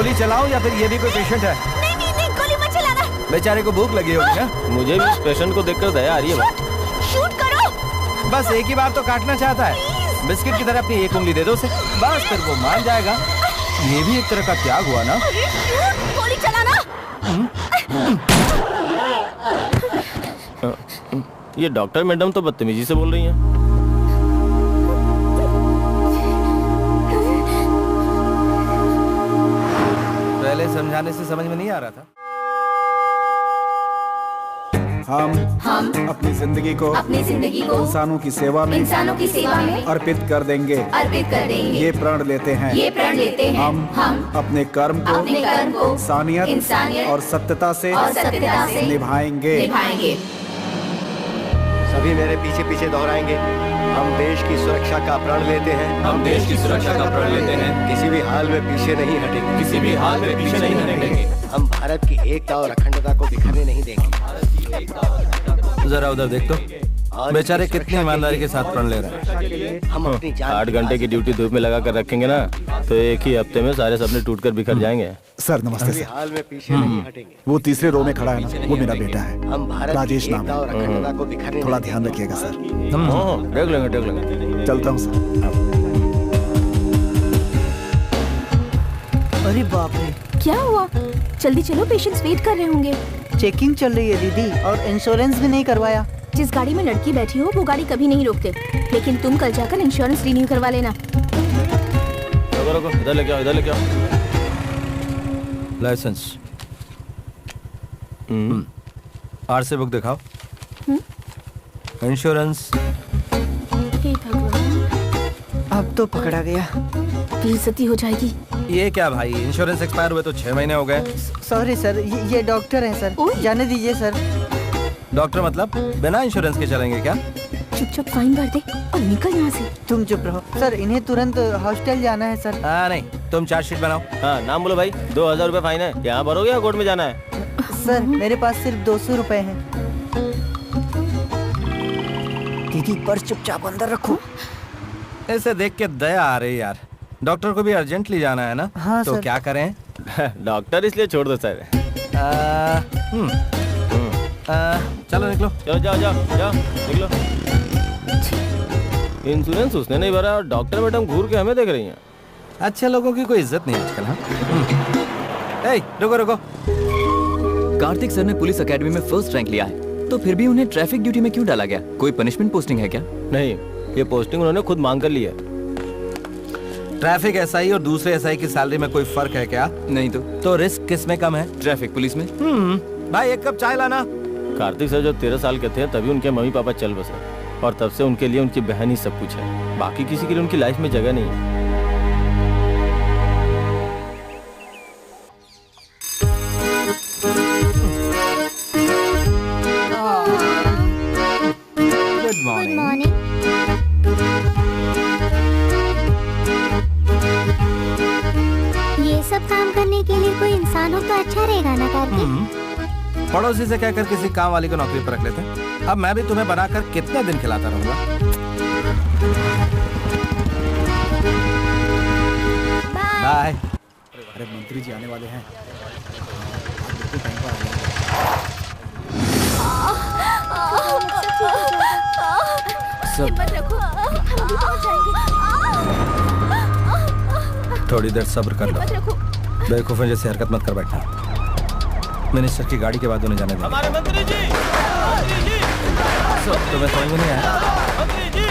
गोली चलाऊं या फिर ये भी कोई पेशेंट है? नहीं, गोली मत चलाना। बेचारे को भूख लगी होगी ना? मुझे भी इस पेशेंट को देखकर दया आ रही है। शूट करो। बस एक ही बार तो काटना चाहता है। बिस्किट की तरह अपनी एक उंगली दे दो उसे, बस फिर वो मान जाएगा। ये भी एक तरह का त्याग हुआ ना? गोली चलाना। ये डॉक्टर मैडम तो बदतमीजी से बोल रही हैं। पहले समझाने से समझ में नहीं आ रहा था। हम अपनी जिंदगी को इंसानों की सेवा में अर्पित कर देंगे। ये प्रण लेते हैं। हम अपने कर्म को इंसानियत और सत्यता से निभाएंगे। सभी मेरे पीछे पीछे दोहराएंगे। हम देश की सुरक्षा का प्रण लेते हैं। किसी भी हाल में पीछे नहीं हटेंगे। हम भारत की एकता और अखंडता को बिखरने नहीं देंगे। जरा उधर देख तो, बेचारे कितनी ईमानदारी के साथ प्रण ले रहे हैं। हम अपनी 8 घंटे की ड्यूटी धूप में लगा कर रखेंगे ना, तो एक ही हफ्ते में सारे सपने टूटकर बिखर जाएंगे। सर नमस्ते सर। हाल में पीछे नहीं हटेंगे। वो तीसरे रो में खड़ा है ना, वो मेरा बेटा है। हम भारत राजेश की नाम एकता और अखंडता को बिखरने थोड़ा ध्यान रखिएगा सर। देख लेंगे। चलता हूँ सर। अरे बाप रे, क्या हुआ? जल्दी चलो, पेशेंट्स वेट कर रहे होंगे। चेकिंग चल रही है दीदी, और इंश्योरेंस भी नहीं करवाया। जिस गाड़ी में लड़की बैठी हो वो गाड़ी कभी नहीं रोकते, लेकिन तुम कल जाकर इंश्योरेंस रिन्यू करवा लेना। रुको, इधर लेके आओ। लाइसेंस, आरसी बुक दिखाओ। इंश्योरेंस। हे भगवान, अब तो पकड़ा गया। बेइज्जती हो जाएगी। ये क्या भाई, इंश्योरेंस एक्सपायर हुए तो 6 महीने हो गए। सॉरी सर, ये डॉक्टर हैं सर, जाने दीजिए सर। डॉक्टर मतलब बिना इंश्योरेंस के चलेंगे क्या? चुपचाप फाइन भर दे और निकल यहाँ से। तुम चुप रहो सर, इन्हें तुरंत हॉस्टल जाना है सर। नहीं, तुम चार्जशीट बनाओ। हाँ, नाम बोलो भाई। 2000 रुपए फाइन है। यहाँ भरोगे या कोर्ट में जाना है? सर मेरे पास सिर्फ 200 रुपए हैं। दीदी पर्स चुपचाप अंदर रखो। ऐसे देख के दया आ रही यार। डॉक्टर को भी अर्जेंटली जाना है ना? हाँ तो सर। क्या करें? डॉक्टर इसलिए छोड़ दो सर। चलो निकलो। जाओ निकलो। इंश्योरेंस उसने नहीं भरा और डॉक्टर मैडम घूर के हमें देख रही हैं। अच्छे लोगों की कोई इज्जत नहीं आजकल। हाँ, रुको। कार्तिक सर ने पुलिस एकेडमी में फर्स्ट रैंक लिया है, तो फिर भी उन्हें ट्रैफिक ड्यूटी में क्यों डाला गया? कोई पनिशमेंट पोस्टिंग है क्या? नहीं, ये पोस्टिंग उन्होंने खुद मांग कर ली है। ट्रैफिक एसआई और दूसरे एसआई की सैलरी में कोई फर्क है क्या? नहीं तो रिस्क किस में कम है? ट्रैफिक पुलिस में। भाई एक कप चाय लाना। कार्तिक सर जब 13 साल के थे तभी उनके मम्मी पापा चल बसे, और तब से उनके लिए उनकी बहन ही सब कुछ है। बाकी किसी के लिए उनकी लाइफ में जगह नहीं है। Good morning. ये सब काम करने के लिए कोई इंसान हो तो अच्छा रहेगा ना कार्तिक? पड़ोसी से कहकर किसी काम वाली को नौकरी पर रख लेते। अब मैं भी तुम्हें बनाकर कितने दिन खिलाता रहूंगा? बाय। अरे मंत्री जी आने वाले हैं। हिम्मत रखो, हम अभी पहुंच जाएंगे। थोड़ी देर सब्र कर लो। बेवकूफों जैसे हरकत मत कर बैठना। मिनिस्टर की गाड़ी के बाद उन्हें जाने दो। हमारे मंत्री जी। तुम्हें समझ में नहीं आया? मंत्री जी।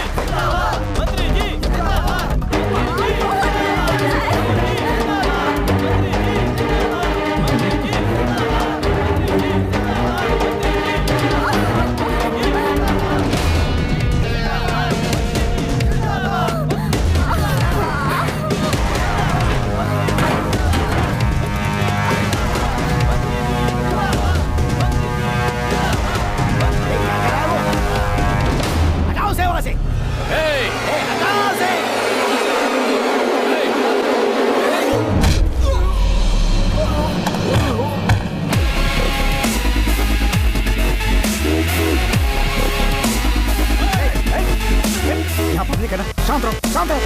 शांत रहो।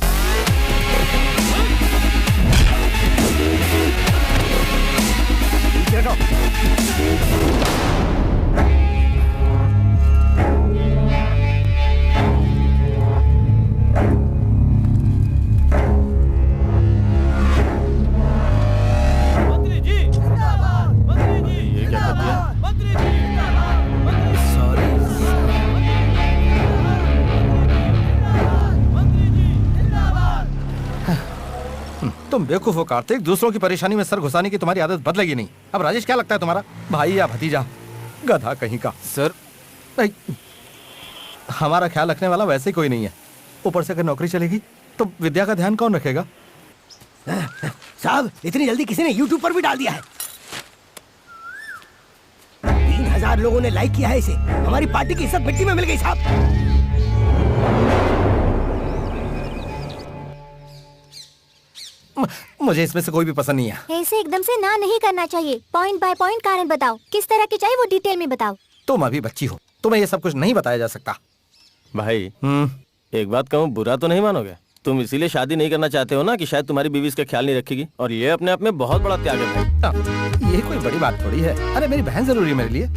बैठो। मंत्री जी, मंत्री जी, ये क्या कर दिया? मंत्री जी, सॉरी। तुम बेवकूफ हो कार्तिक, दूसरों की परेशानी में सर घुसाने की तुम्हारी आदत बदलेगी नहीं। अब राजेश क्या लगता है तुम्हारा, भाई या भतीजा? गधा कहीं का। सर भाई, हमारा ख्याल रखने वाला वैसे ही कोई नहीं है। ऊपर से अगर नौकरी चलेगी तो विद्या का ध्यान कौन रखेगा? साहब इतनी जल्दी किसी ने YouTube पर भी डाल दिया है। 3000 लोगों ने लाइक किया है इसे। हमारी पार्टी की इज्जत मिट्टी में मिल गई साहब। मुझे इसमें से कोई भी पसंद नहीं है। ऐसे एकदम से ना नहीं करना चाहिए। पॉइंट बाय पॉइंट कारण बताओ, किस तरह की चाहिए वो डिटेल में बताओ। तुम अभी बच्ची हो, तुम्हें ये सब कुछ नहीं बताया जा सकता। भाई एक बात कहूँ, बुरा तो नहीं मानोगे? तुम इसीलिए शादी नहीं करना चाहते हो ना कि शायद तुम्हारी बीवी इसका ख्याल नहीं रखेगी, और ये अपने आप में बहुत बड़ा त्याग है भाई। ये कोई बड़ी बात थोड़ी है। अरे मेरी बहन जरूरी है मेरे लिए।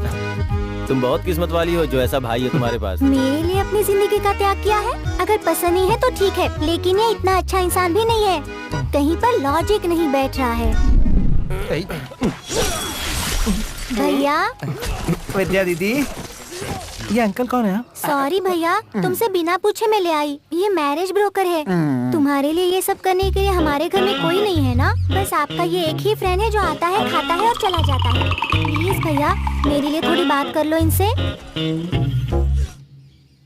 तुम बहुत किस्मत वाली हो जो ऐसा भाई है तुम्हारे पास। मेरे लिए अपनी जिंदगी का त्याग किया है। अगर पसंद नहीं है तो ठीक है, लेकिन ये इतना अच्छा इंसान भी नहीं है। कहीं पर लॉजिक नहीं बैठ रहा है। भैया। विद्या दीदी, ये अंकल कौन है? सॉरी भैया, तुमसे बिना पूछे मैं ले आई। ये मैरिज ब्रोकर है। तुम्हारे लिए ये सब करने के लिए हमारे घर में कोई नहीं है ना। बस आपका ये एक ही फ्रेंड है जो आता है, खाता है और चला जाता है। प्लीज भैया, मेरे लिए थोड़ी बात कर लो इनसे।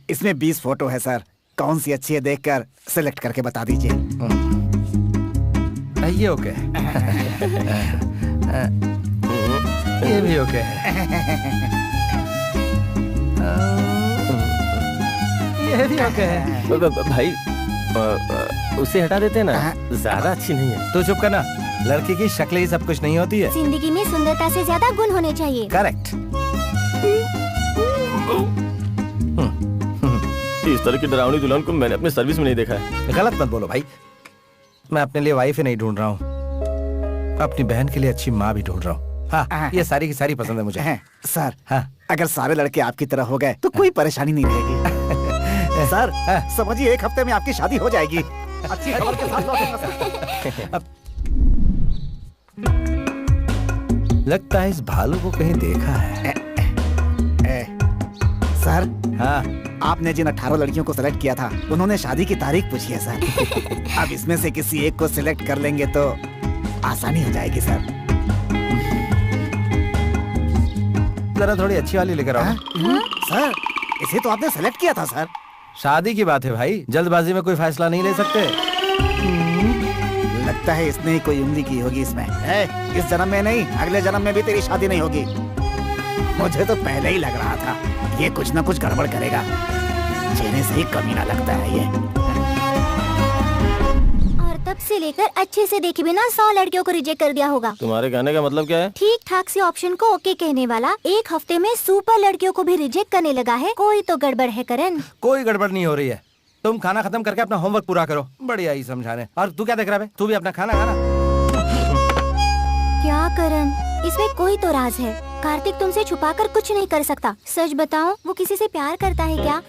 इसमें 20 फोटो है सर, कौन सी अच्छी है देखकर सिलेक्ट करके बता दीजिए। ये ओके। ये भी ओके। ये भी ओके है। भाई उसे हटा देते ना, ज्यादा अच्छी नहीं है। तू चुप करना। लड़की की शक्ल ही सब कुछ नहीं होती है। जिंदगी में सुंदरता से ज्यादा गुण होने चाहिए। करेक्ट। इस तरह की डरावनी दुल्हन को मैंने अपने सर्विस में नहीं देखा है। गलत मत बोलो भाई। मैं अपने लिए वाइफ ही नहीं ढूंढ रहा हूँ, अपनी बहन के लिए अच्छी माँ भी ढूंढ रहा हूँ। हाँ, ये सारी की सारी पसंद है मुझे। सर हाँ, अगर सारे लड़के आपकी तरह हो गए तो कोई परेशानी नहीं रहेगी। सर समझिए 1 हफ्ते में आपकी शादी हो जाएगी। अच्छी खबर के साथ लौटूंगा। लगता है इस भालू को कहीं देखा है। सर हाँ, आपने जिन 18 लड़कियों को सिलेक्ट किया था उन्होंने शादी की तारीख पूछी है सर। अब इसमें से किसी एक को सिलेक्ट कर लेंगे तो आसानी हो जाएगी सर। जरा थोड़ी अच्छी वाली लेकर आओ। सर इसे तो आपने सिलेक्ट किया था सर। शादी की बात है भाई, जल्दबाजी में कोई फैसला नहीं ले सकते। लगता है इसने ही कोई उंगली की होगी इसमें। इस जन्म में नहीं, अगले जन्म में भी तेरी शादी नहीं होगी। मुझे तो पहले ही लग रहा था ये कुछ ना कुछ गड़बड़ करेगा। चेहरे से ही कमीना लगता है ये। और तब से लेकर अच्छे से देखे बिना 100 लड़कियों को रिजेक्ट कर दिया होगा। तुम्हारे कहने का मतलब क्या है? ठीक ठाक से ऑप्शन को ओके कहने वाला 1 हफ्ते में सुपर लड़कियों को भी रिजेक्ट करने लगा है। कोई तो गड़बड़ है करण। कोई गड़बड़ नहीं हो रही है। तुम खाना खत्म करके अपना होमवर्क पूरा करो। बढ़िया ही समझाने। और तू क्या देख रहा है? तू भी अपना खाना खाना। क्या करण, इसमें कोई तो राज है। कार्तिक तुमसे छुपाकर कुछ नहीं कर सकता। सच बताओ, वो किसी से प्यार करता है क्या?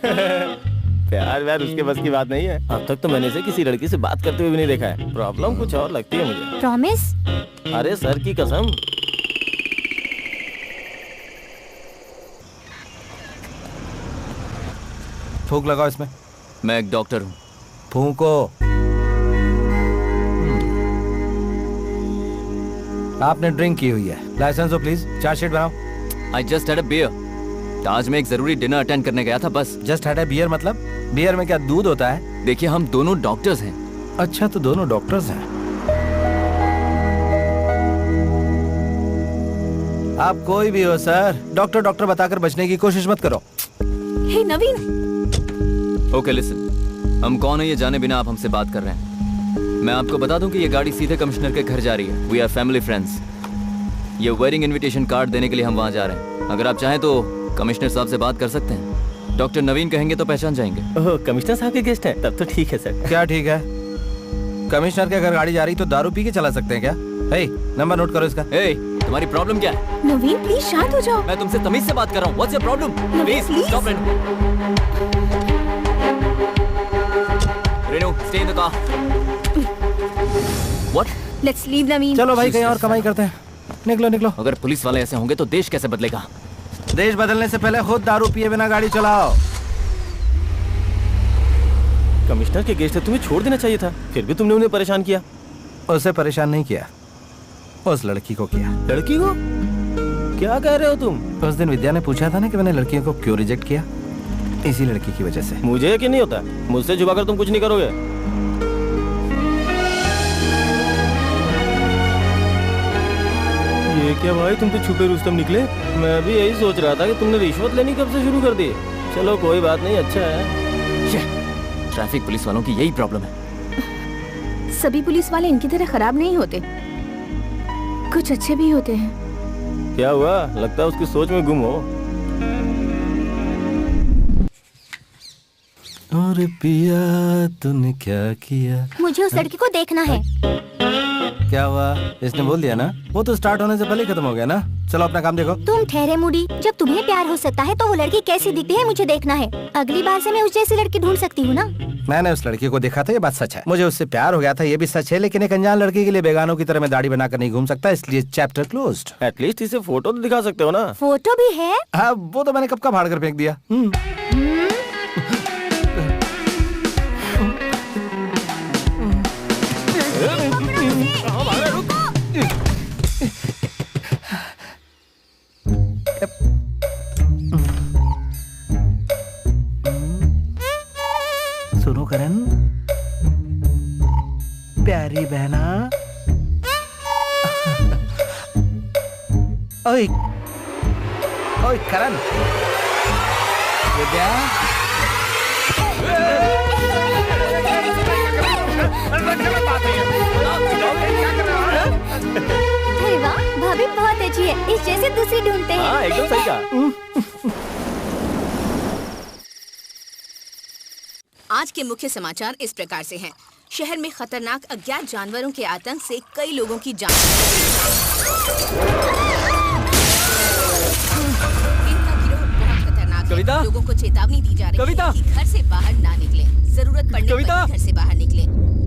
प्यार व्यार उसके बस की बात नहीं है। अब तक तो मैंने इसे किसी लड़की से बात करते हुए भी नहीं देखा है। प्रॉब्लम कुछ और लगती है मुझे। प्रॉमिस? अरे सर की कसम। फूंक लगाओ इसमें। मैं एक डॉक्टर हूँ। फूंको। आपने ड्रिंक की हुई है। लाइसेंस हो प्लीज। चार्जशीट बनाओ। I just had a beer. आज मैं एक जरूरी डिनर अटेंड करने गया था बस। जस्ट हैड अ बियर मतलब? बियर में क्या दूध होता है? देखिए हम दोनों डॉक्टर्स हैं। अच्छा, तो दोनों डॉक्टर्स हैं। आप कोई भी हो सर, डॉक्टर डॉक्टर बताकर बचने की कोशिश मत करो। हे नवीन। ओके लिसन, हम कौन है ये जाने बिना आप हमसे बात कर रहे हैं। मैं आपको बता दूं कि ये गाड़ी सीधे कमिश्नर के घर जा रही है। We are family friends. ये वेडिंग इनविटेशन कार्ड देने के लिए हम वहाँ जा रहे हैं। अगर आप चाहें तो कमिश्नर साहब से बात कर सकते हैं। डॉक्टर नवीन कहेंगे तो पहचान जाएंगे। ओह, कमिश्नर साहब के गेस्ट हैं? तब तो ठीक है सर। क्या ठीक है? कमिश्नर के घर गाड़ी जा रही तो दारू पी के चला सकते हैं क्या? हे, नंबर नोट करो इसका। तुम्हारी प्रॉब्लम क्या है? नवीन प्लीज शांत हो जाओ। मैं तुमसे तमीज से बात कर रहा हूँ। What's your problem? Please stop Renu. Renu, stay in the car. What? Let's leave नवीन। चलो भाई, कहीं और कमाई करते हैं। निकलो निकलो। अगर पुलिस वाले ऐसे होंगे तो देश कैसे बदलेगा? देश बदलने से पहले खुद दारू पिए बिना गाड़ी चलाओ। कमिश्नर के गेस्ट है, तुम्हें छोड़ देना चाहिए था, फिर भी तुमने उन्हें परेशान किया। उसे परेशान नहीं किया, उस लड़की को किया। लड़की को? क्या कह रहे हो तुम? उस दिन विद्या ने पूछा था ना कि मैंने लड़कियों को क्यों रिजेक्ट किया, इसी लड़की की वजह से। मुझे यकीन नहीं होता, मुझसे छुपाकर तुम कुछ नहीं करोगे। ये क्या भाई, तुम तो छुपे रुस्तम निकले। मैं भी यही सोच रहा था कि तुमने रिश्वत लेनी कब से शुरू कर दी। चलो कोई बात नहीं, अच्छा है। ट्रैफिक पुलिस वालों की यही प्रॉब्लम है। सभी पुलिस वाले इनकी तरह खराब नहीं होते, कुछ अच्छे भी होते हैं। क्या हुआ? लगता है उसकी सोच में गुम हो। और पिया तूने क्या किया? मुझे उस लड़की को देखना है। क्या हुआ? इसने बोल दिया ना, वो तो स्टार्ट होने से पहले खत्म हो गया ना। चलो अपना काम देखो। तुम ठहरे मूडी, जब तुम्हें प्यार हो सकता है तो वो लड़की कैसी दिखती है मुझे देखना है। अगली बार से मैं उस जैसी लड़की ढूंढ सकती हूँ ना। मैंने उस लड़की को देखा था, ये बात सच है। मुझे उससे प्यार हो गया था, ये भी सच है। लेकिन एक अनजान लड़की के लिए बेगानों की तरह मैं दाढ़ी बनाकर नहीं घूम सकता, इसलिए चैप्टर क्लोज्ड। एटलीस्ट इसे फोटो तो दिखा सकते हो ना। फोटो भी है? हाँ, वो तो मैंने कब का फाड़ कर फेंक दिया। सुनो करण, प्यारी बहना। ओए ओए करण, विद्या। अरे वाह, भाभी बहुत अच्छी है, इस जैसे दूसरी ढूंढते हैं। हाँ, एकदम सही कहा। आज के मुख्य समाचार इस प्रकार से हैं। शहर में खतरनाक अज्ञात जानवरों के आतंक से कई लोगों की जान। इनका गिरोह बहुत खतरनाक है। लोगों को चेतावनी दी जा रही है कि घर से बाहर ना निकलें। जरूरत पड़ने पर घर से बाहर निकलें।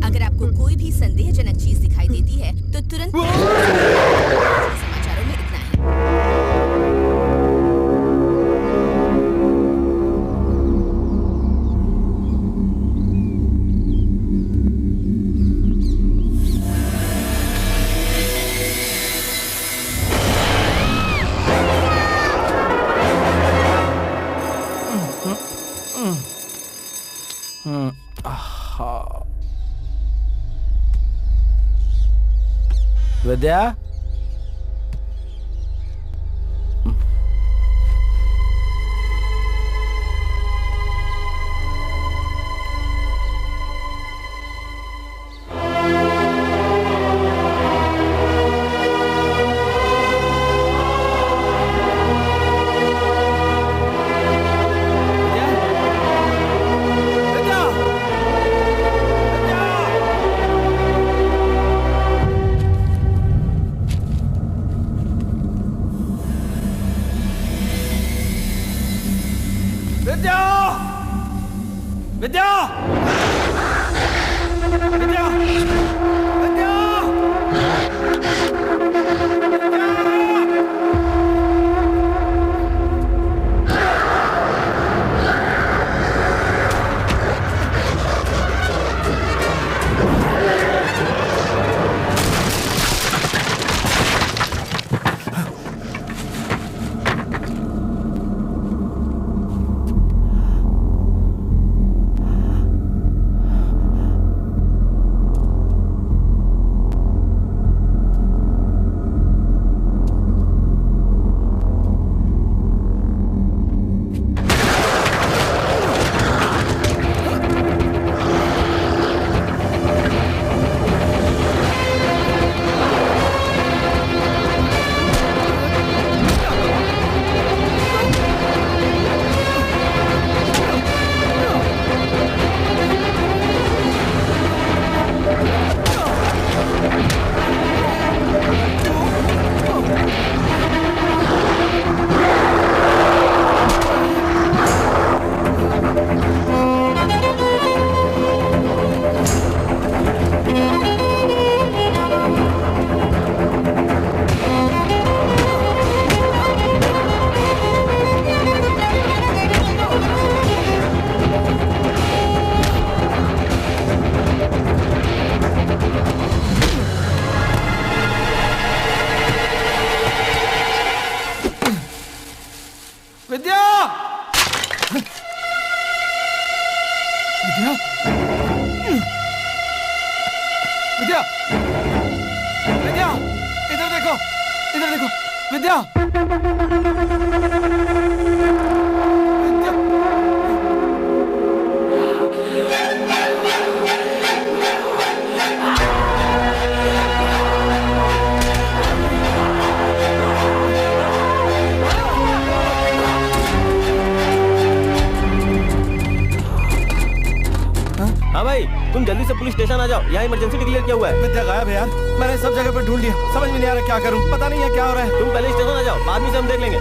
अगर आपको कोई भी संदेहजनक चीज दिखाई देती है तो तुरंत। समाचारों में इतना है। विद्या, विद्या, विद्या, विद्या, विद्या, इधर देखो, इधर देखो, विद्या, हाँ भाई, तुम जल्दी से पुलिस स्टेशन आ जाओ, यहाँ इमरजेंसी डिक्लेयर किया हुआ है। विद्या गायब है यार, मैंने सब जगह पर ढूंढ लिया, समझ में नहीं आ रहा क्या करूं, पता नहीं है क्या हो रहा है। तुम पहले स्टेशन आ जाओ, बाद में से हम देख लेंगे।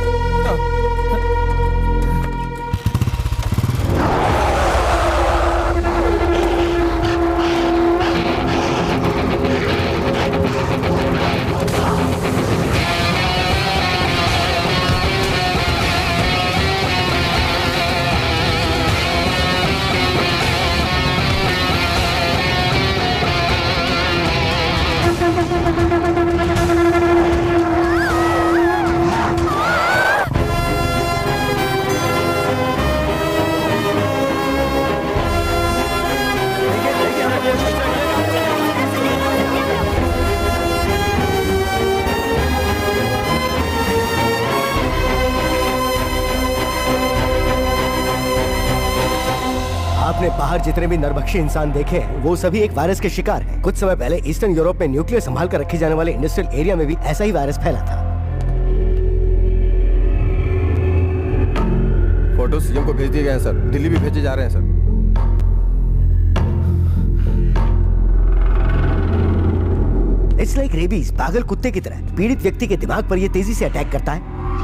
आपने बाहर जितने भी नरभक्षी इंसान देखे हैं वो सभी एक वायरस के शिकार हैं। कुछ समय पहले ईस्टर्न यूरोप में न्यूक्लियर संभाल कर रखे जाने वाले इंडस्ट्रियल एरिया में भी ऐसा ही वायरस फैला था। फोटो सीएम को भेज दिए गए हैं सर, दिल्ली भी भेजे जा रहे हैं सर। इट्स लाइक रेबीज, पागल कुत्ते की तरह पीड़ित व्यक्ति के दिमाग पर ये तेजी से अटैक करता है।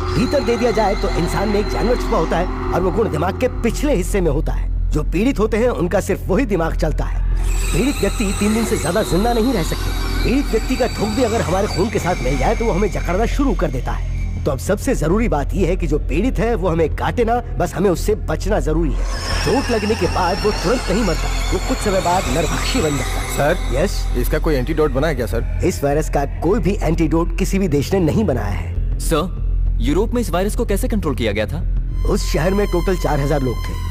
भीतर दे दिया जाए तो इंसान में एक जानवर छुपा होता है और वो गुण दिमाग के पिछले हिस्से में होता है। जो पीड़ित होते हैं उनका सिर्फ वही दिमाग चलता है। पीड़ित व्यक्ति 3 दिन से ज्यादा जिंदा नहीं रह सकते। पीड़ित व्यक्ति का थूक भी अगर हमारे खून के साथ मिल जाए तो वो हमें जकड़ना शुरू कर देता है। तो अब सबसे जरूरी बात यह है कि जो पीड़ित है वो हमें काटे ना, बस हमें उससे बचना जरूरी है। चोट लगने के बाद वो तुरंत नहीं मरता, वो कुछ समय बाद नरभक्षी बन जाता है। सर, यस, इसका कोई एंटीडोट बना है क्या सर? इस वायरस का कोई भी एंटीडोट किसी भी देश ने नहीं बनाया है। सर, यूरोप में इस वायरस को कैसे कंट्रोल किया गया था? उस शहर में टोटल 4000 लोग थे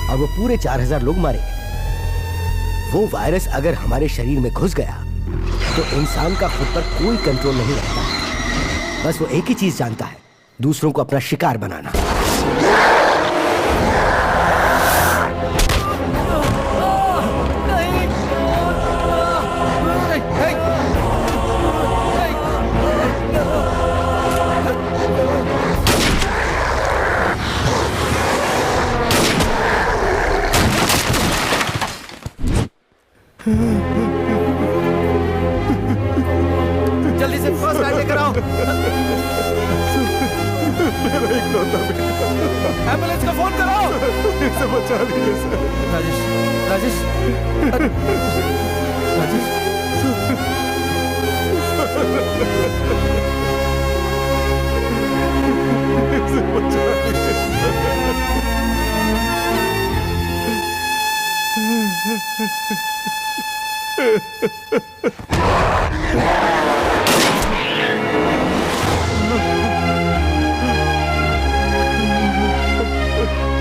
और वो पूरे 4000 लोग मारे गए। वो वायरस अगर हमारे शरीर में घुस गया तो इंसान का खुद पर कोई कंट्रोल नहीं रहता। बस वो एक ही चीज जानता है, दूसरों को अपना शिकार बनाना। जल्दी से फर्स्ट एड लेकर आओ। एम्बुलेंस का फोन करो। इसे बचा लीजिए सर। राजेश, राजेश, राजेश, इसे बचा लीजिए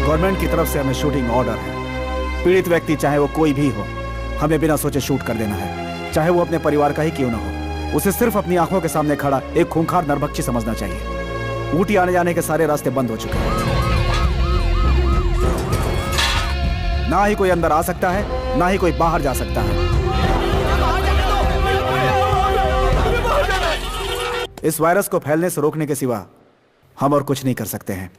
गवर्नमेंट की तरफ से हमें शूटिंग ऑर्डर है। पीड़ित व्यक्ति चाहे वो कोई भी हो, हमें बिना सोचे शूट कर देना है, चाहे वो अपने परिवार का ही क्यों ना हो। उसे सिर्फ अपनी आंखों के सामने खड़ा एक खूंखार नरभक्षी समझना चाहिए। ऊटी आने जाने के सारे रास्ते बंद हो चुके हैं, ना ही कोई अंदर आ सकता है, ना ही कोई बाहर जा सकता है। इस वायरस को फैलने से रोकने के सिवा हम और कुछ नहीं कर सकते हैं।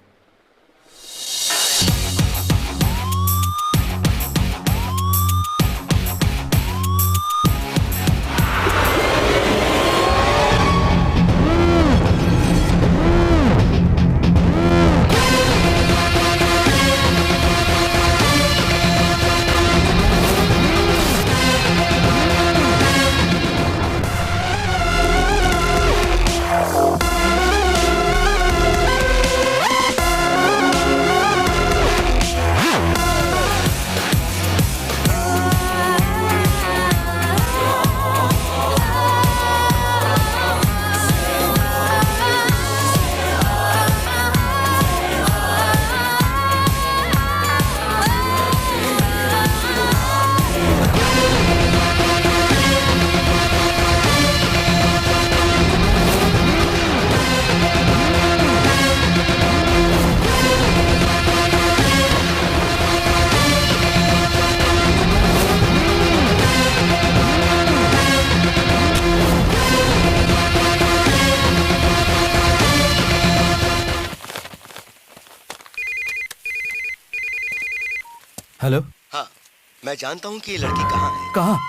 हेलो। हाँ, मैं जानता हूँ कि ये लड़की कहाँ है। कहाँ?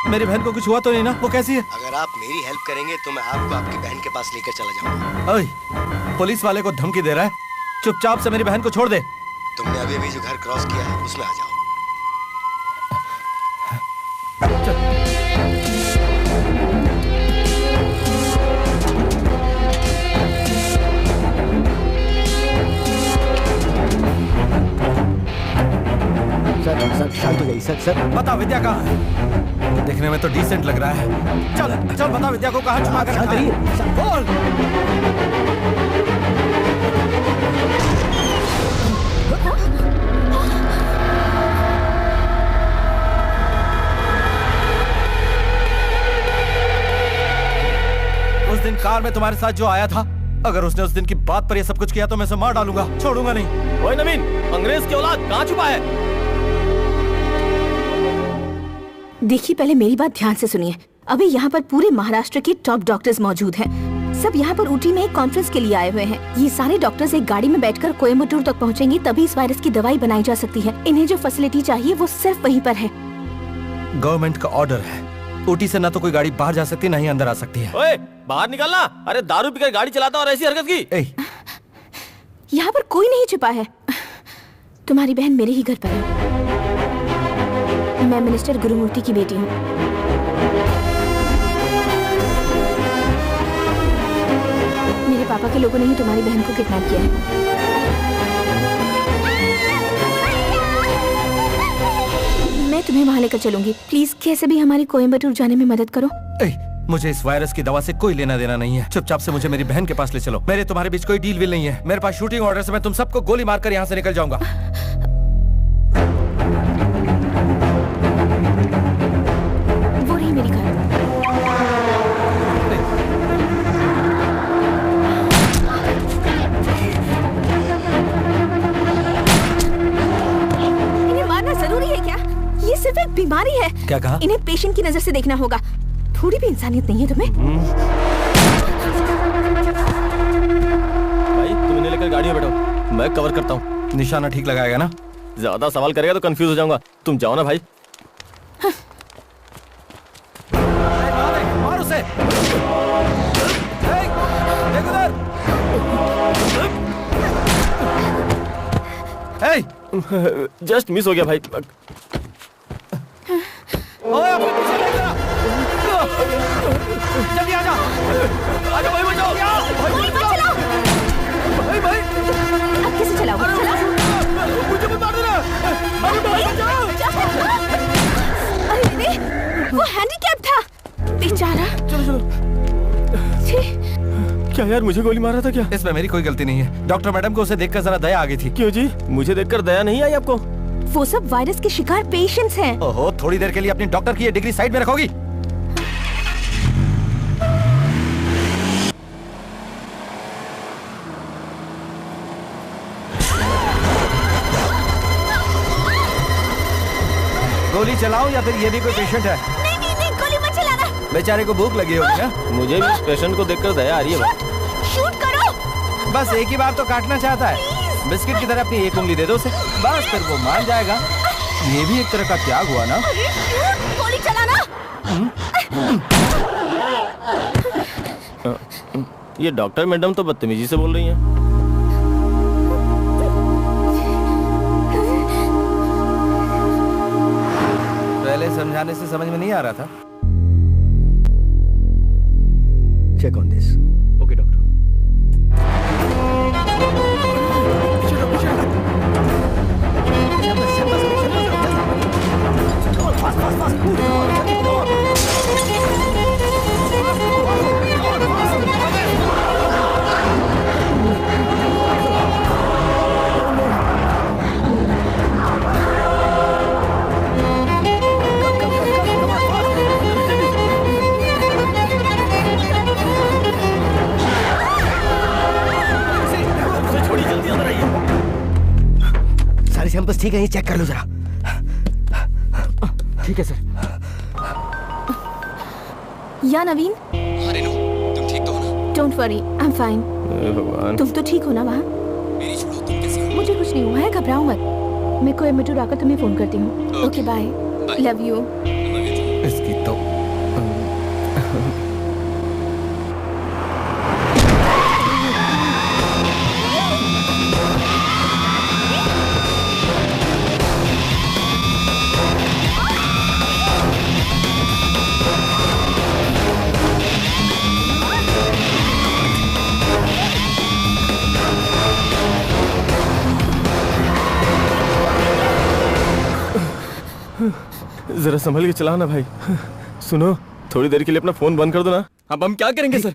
मेरी बहन को कुछ हुआ तो नहीं ना? वो कैसी है? अगर आप मेरी हेल्प करेंगे तो मैं आपको आपकी बहन के पास लेकर चला जाऊंगा। ओए, पुलिस वाले को धमकी दे रहा है? चुपचाप से मेरी बहन को छोड़ दे। तुमने अभी अभी जो घर क्रॉस किया है उसमें आ जाओ। सर शांत हो जाइए सर। सर बता विद्या कहाँ है? देखने में तो डिसेंट लग रहा है। चल चल बता विद्या को कहाँ छुपा कर रखा है? बोल। उस दिन कार में तुम्हारे साथ जो आया था, अगर उसने उस दिन की बात पर ये सब कुछ किया तो मैं उसे मार डालूंगा, छोड़ूंगा नहीं। ओए नवीन, अंग्रेज की औलाद कहाँ छुपा है? देखिए, पहले मेरी बात ध्यान से सुनिए। अभी यहाँ पर पूरे महाराष्ट्र के टॉप डॉक्टर्स मौजूद हैं। सब यहाँ पर ऊटी में एक कॉन्फ्रेंस के लिए आए हुए हैं। ये सारे डॉक्टर्स एक गाड़ी में बैठकर कोयम्बटूर तक पहुँचेंगे, तभी इस वायरस की दवाई बनाई जा सकती है। इन्हें जो फैसिलिटी चाहिए वो सिर्फ वहीं पर है। गवर्नमेंट का ऑर्डर है, ऊटी से ना तो कोई गाड़ी बाहर जा सकती ना ही अंदर आ सकती है। ओए, बाहर निकलना। अरे दारू पीकर गाड़ी चलाता और ऐसी हरकत की। यहाँ पर कोई नहीं छुपा है। तुम्हारी बहन मेरे ही घर पर है। मैं मिनिस्टर गुरुमूर्ति की बेटी हूँ। मेरे पापा के लोगों ने ही तुम्हारी बहन को किडनैप किया है। मैं तुम्हें वहाँ लेकर चलूंगी। प्लीज कैसे भी हमारी कोयम्बटूर जाने में मदद करो। मुझे इस वायरस की दवा से कोई लेना देना नहीं है। चुपचाप से मुझे मेरी बहन के पास ले चलो। मेरे तुम्हारे बीच कोई डील विल नहीं है। मेरे पास शूटिंग ऑर्डर से मैं तुम सबको गोली मारकर यहाँ से निकल जाऊंगा। वो रही मेरी कार। इन्हें मारना जरूरी है क्या? ये सिर्फ एक बीमारी है। क्या कहा? इन्हें पेशेंट की नजर से देखना होगा। थोड़ी भी इंसानियत नहीं है तुम्हें? भाई तुम इन्हें लेकर गाड़ी में बैठो, मैं कवर करता हूँ। निशाना ठीक लगाएगा ना? ज्यादा सवाल करेगा तो कंफ्यूज हो जाऊंगा। तुम जाओ ना भाई। मार उसे। देख उधर। जस्ट मिस हो गया भाई। ओए अपने पीछे देख जरा। जल्दी आजा। आजा भाई, बचाओ। भाई चलाओ। भाई अब कैसे चलाओ? मुझे मत मार देना। अरे भाई बचाओ। अरे दीदी, वो हैंडीकैप था बेचारा। चलो। क्या यार, मुझे गोली मारा था क्या? इसमें मेरी कोई गलती नहीं है। डॉक्टर मैडम को उसे देखकर जरा दया आ गई थी। क्यों जी, मुझे देखकर दया नहीं आई आपको? वो सब वायरस के शिकार पेशेंट्स हैं। ओहो, थोड़ी देर के लिए अपनी डॉक्टर की ये डिग्री साइड में रखोगी? गोली चलाऊं या फिर ये भी कोई पेशेंट है? नहीं, गोली मत चलाना। बेचारे को भूख लगी होगी ना? मुझे भी इस पेशेंट को देखकर दया आ रही है। शूट करो। बस एक ही बार तो काटना चाहता है। बिस्किट की तरह अपनी एक उंगली दे दो उसे, बस फिर वो मान जाएगा। ये भी एक तरह का त्याग हुआ ना? गोली चलाना। ये डॉक्टर मैडम तो बदतमीजी से बोल रही हैं। पहले समझाने से समझ में नहीं आ रहा था। Check on this. Okay doctor. सारे सैंपल्स ठीक है, ये चेक कर लो जरा। ठीक है सर। या नवीन, तुम ठीक तो हो ना? Don't worry, I am fine. तुम तो ठीक हो ना? वहाँ मेरी छोड़ो, तुम कैसे हो? मुझे कुछ नहीं हुआ है, घबराओ मत। मैं कोयम्बटूर आकर तुम्हें फोन करती हूँ। Okay bye, love you. इसकी तो जरा संभल के चलाना भाई। सुनो, थोड़ी देर के लिए अपना फोन बंद कर दो ना। अब हम क्या करेंगे सर?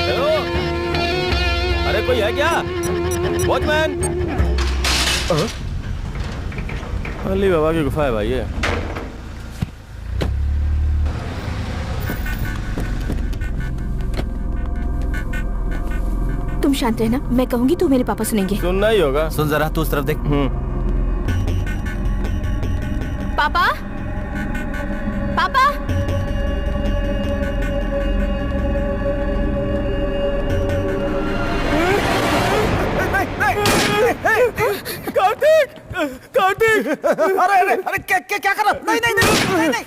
हेलो, अरे कोई है क्या? वॉचमैन। अली बाबा की गुफा है भाई ये। तुम शांत रहना, मैं कहूंगी तो मेरे पापा सुनेंगे। सुनना ही होगा। सुन जरा, तू उस तरफ देख। पापा, पापा। कार्तिक, कार्तिक। अरे अरे अरे क्या कर रहा? नहीं नहीं नहीं नहीं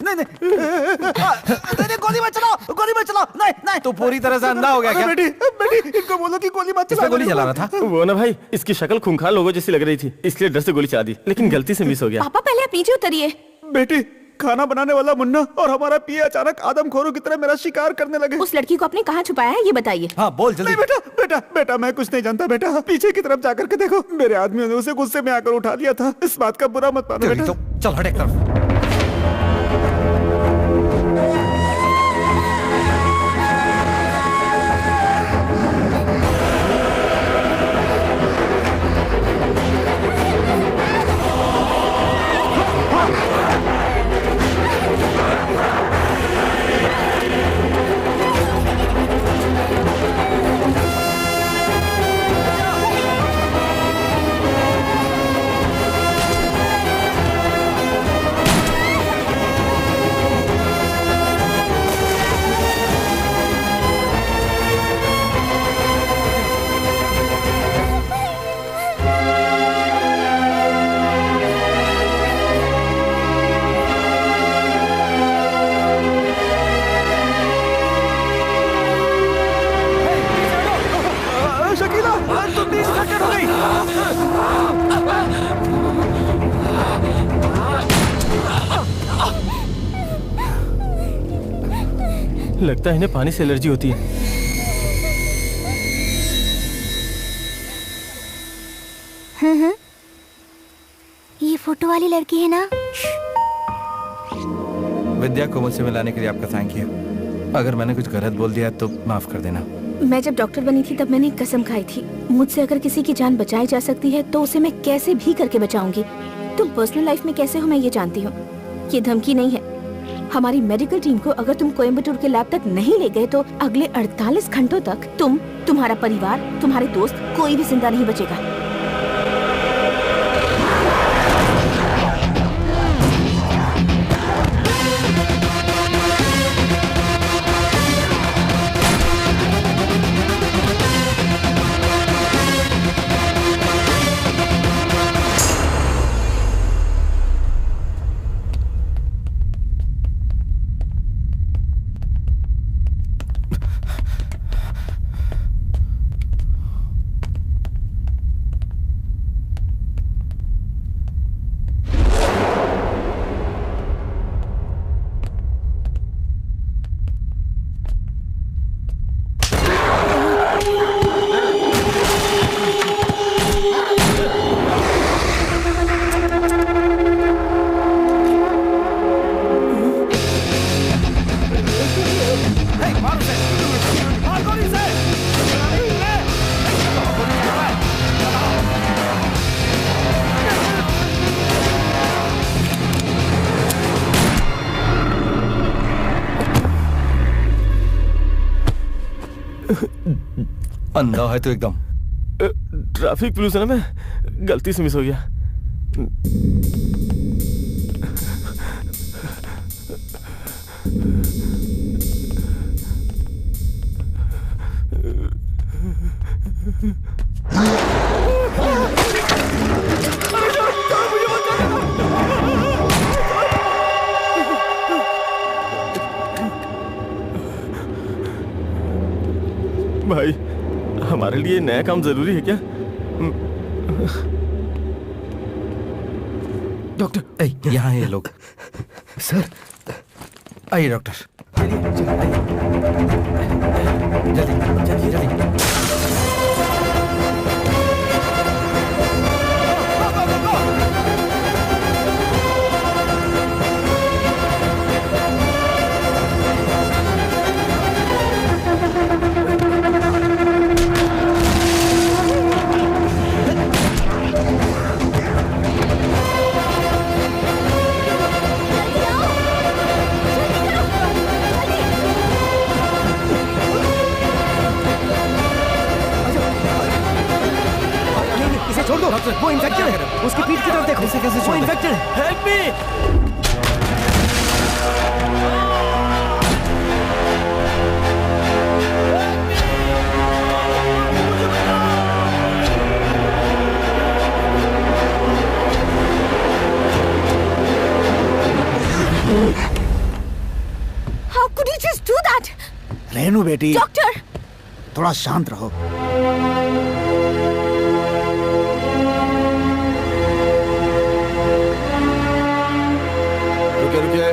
नहीं नहीं, गोली मत चलाओ, गोली मत चलाओ। नहीं नहीं, तू पूरी तरह से अंधा हो गया क्या? बेटी इनको बोलो कि गोली मत चला। गोली चला रहा था वो ना भाई, इसकी शक्ल खूंखार लोगों जैसी लग रही थी, इसलिए डर से गोली चला दी, लेकिन गलती से मिस हो गया। पापा पहले आप नीचे उतरिए। बेटी, खाना बनाने वाला मुन्ना और हमारा पिए अचानक आदमखोरों की तरह मेरा शिकार करने लगे। उस लड़की को आपने कहाँ छुपाया है, ये बताइए। हाँ बोल जल्दी। नहीं बेटा, बेटा बेटा मैं कुछ नहीं जानता बेटा। पीछे की तरफ जाकर के देखो, मेरे आदमियों ने उसे गुस्से में आकर उठा लिया था। इस बात का बुरा मत मानो बेटा। चल हट एक तरफ। लगता है इन्हें पानी से एलर्जी होती है। ये फोटो वाली लड़की है ना? विद्या को मुझसे मिलाने के लिए आपका थैंक यू। अगर मैंने कुछ गलत बोल दिया तो माफ कर देना। मैं जब डॉक्टर बनी थी तब मैंने कसम खाई थी, मुझसे अगर किसी की जान बचाई जा सकती है तो उसे मैं कैसे भी करके बचाऊंगी। तुम पर्सनल लाइफ में कैसे हो मैं ये जानती हूँ। ये धमकी नहीं है। हमारी मेडिकल टीम को अगर तुम कोयम्बटूर के लैब तक नहीं ले गए तो अगले 48 घंटों तक तुम, तुम्हारा परिवार, तुम्हारे दोस्त, कोई भी जिंदा नहीं बचेगा। अंधा है तो एकदम। ट्रैफिक पुलिस है ना, मैं गलती से मिस हो गया। भाई, हमारे लिए नया काम जरूरी है क्या? डॉक्टर, यहाँ हैं ये लोग। सर, आइए डॉक्टर। जल्दी जल्दी। छोड़ दो, वो इन्फेक्टेड है। उसकी पीठ की तरफ देखो। कैसे कैसे वो इन्फेक्टेड है। Help me. How could you just do that? Renu बेटी, डॉक्टर, थोड़ा शांत रहो। रुकिए।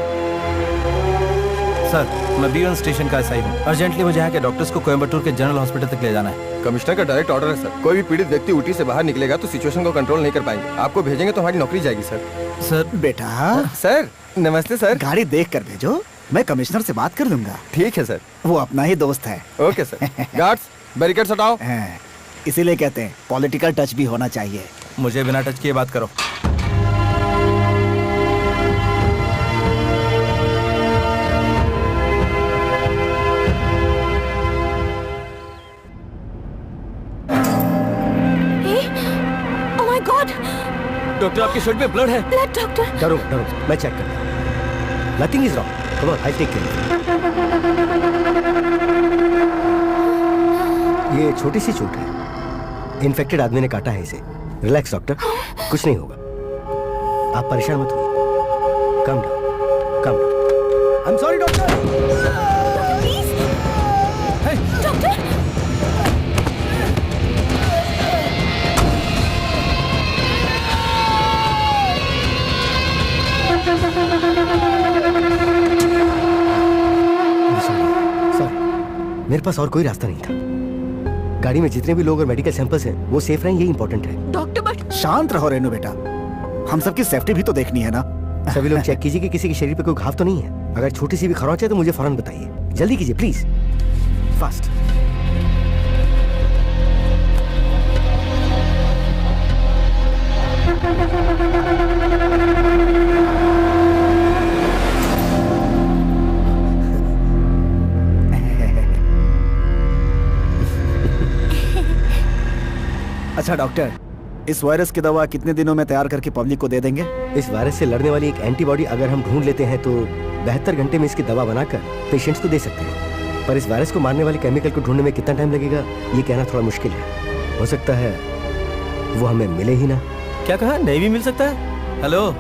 सर, मैं B1 स्टेशन का एसआई हूँ। अर्जेंटली मुझे यहाँ के डॉक्टर्स को कोयम्बटूर के जनरल हॉस्पिटल तक ले जाना है। कमिश्नर का डायरेक्ट ऑर्डर है सर। कोई भी पीड़ित व्यक्ति ऊटी से बाहर निकलेगा तो सिचुएशन को कंट्रोल नहीं कर पाएंगे। आपको भेजेंगे तो हमारी नौकरी जाएगी सर। सर बेटा, सर नमस्ते सर। गाड़ी देख कर भेजो, मैं कमिश्नर से बात कर लूंगा। ठीक है सर। वो अपना ही दोस्त है। Okay sir. गार्ड्स, बैरिकेड्स हटाओ। इसीलिए कहते हैं पॉलिटिकल टच भी होना चाहिए। मुझे बिना टच किए बात करो। डॉक्टर, आपके शर्ट पे ब्लड है। Blood doctor. डरो डरो, मैं चेक करता हूँ। Nothing is wrong. Come on, I take care. ये छोटी सी चोट है। इन्फेक्टेड आदमी ने काटा है इसे। रिलैक्स डॉक्टर, कुछ नहीं होगा। आप परेशान मत होइए। Come down, come down. I am sorry doctor. Please doctor. मेरे पास और कोई रास्ता नहीं था। गाड़ी में जितने भी लोग और मेडिकल सैंपल्स हैं वो सेफ रहें, ये इंपॉर्टेंट है। डॉक्टर बट शांत रहो रेनू बेटा, हम सबकी सेफ्टी भी तो देखनी है ना। सभी लोग चेक कीजिए कि किसी के शरीर पे कोई घाव तो नहीं है। अगर छोटी सी भी खरोंच है तो मुझे फौरन बताइए। जल्दी कीजिए प्लीज, फास्ट। अच्छा डॉक्टर, इस वायरस की दवा कितने दिनों में तैयार करके पब्लिक को दे देंगे? इस वायरस से लड़ने वाली एक एंटीबॉडी अगर हम ढूंढ लेते हैं तो 72 घंटे में इसकी दवा बनाकर पेशेंट्स को दे सकते हैं। पर इस वायरस को मारने वाले केमिकल को ढूंढने में कितना टाइम लगेगा ये कहना थोड़ा मुश्किल है। हो सकता है वो हमें मिले ही ना। क्या कहा? नहीं भी मिल सकता है? हेलो,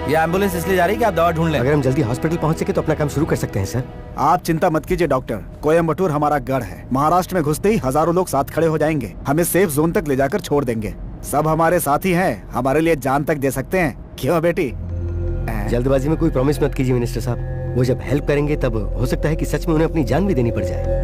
ये एम्बुलेंस इसलिए जा रही है कि आप दवा ढूंढ लें। अगर हम जल्दी हॉस्पिटल पहुंच सके तो अपना काम शुरू कर सकते हैं सर। आप चिंता मत कीजिए डॉक्टर, कोयम्बटूर हमारा गढ़ है। महाराष्ट्र में घुसते ही हजारों लोग साथ खड़े हो जाएंगे, हमें सेफ जोन तक ले जाकर छोड़ देंगे। सब हमारे साथी हैं, हमारे लिए जान तक दे सकते हैं। क्यों बेटी? जल्दबाजी में कोई प्रॉमिस मत कीजिए मिनिस्टर साहब। वो जब हेल्प करेंगे तब हो सकता है कि सच में उन्हें अपनी जान भी देनी पड़ जाए।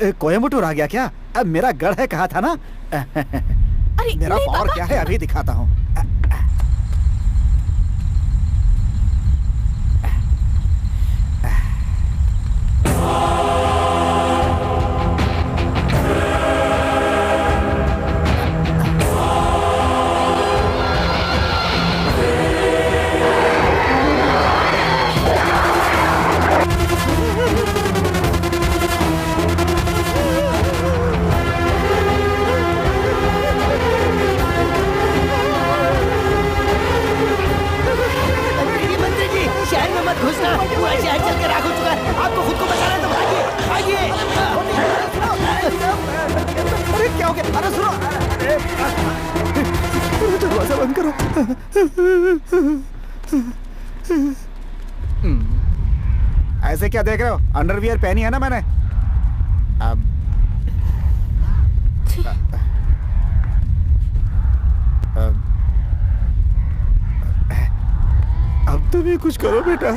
कोयम्बटूर आ गया क्या? अब मेरा गढ़ है कहा था ना। अरे मेरा पावर क्या है अभी दिखाता हूँ। घुसना, पूरा शहर चल के राख हो चुका है। आपको खुद को बचाना है तो भागिए, भागिए। अरे क्या हो गया? अरे सुनो, दरवाजा बंद करो। ऐसे क्या देख रहे हो? अंडरवियर पहनी है ना मैंने। अब तुम ही कुछ करो बेटा।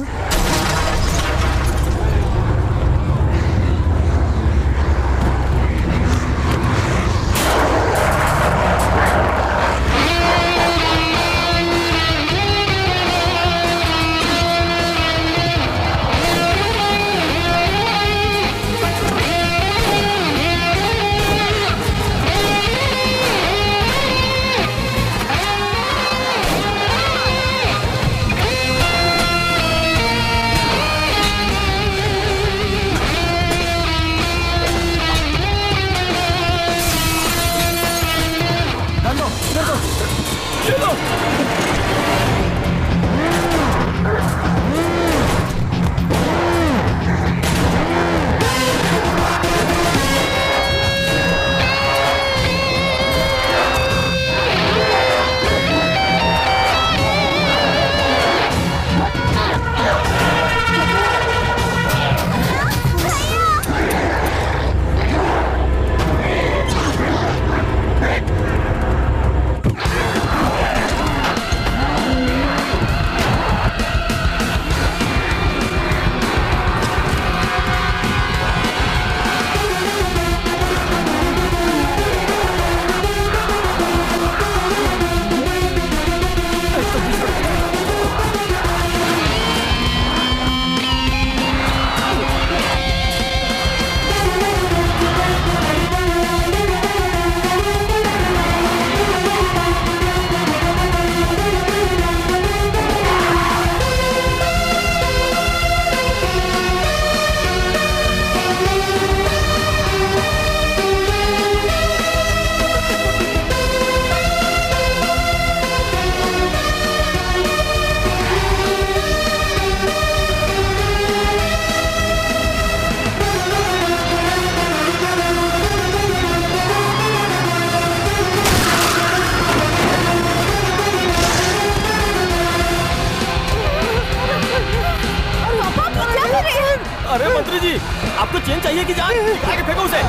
अरे मंत्री जी, आपको चेन चाहिए कि जान? निकाल के फेंको उसे।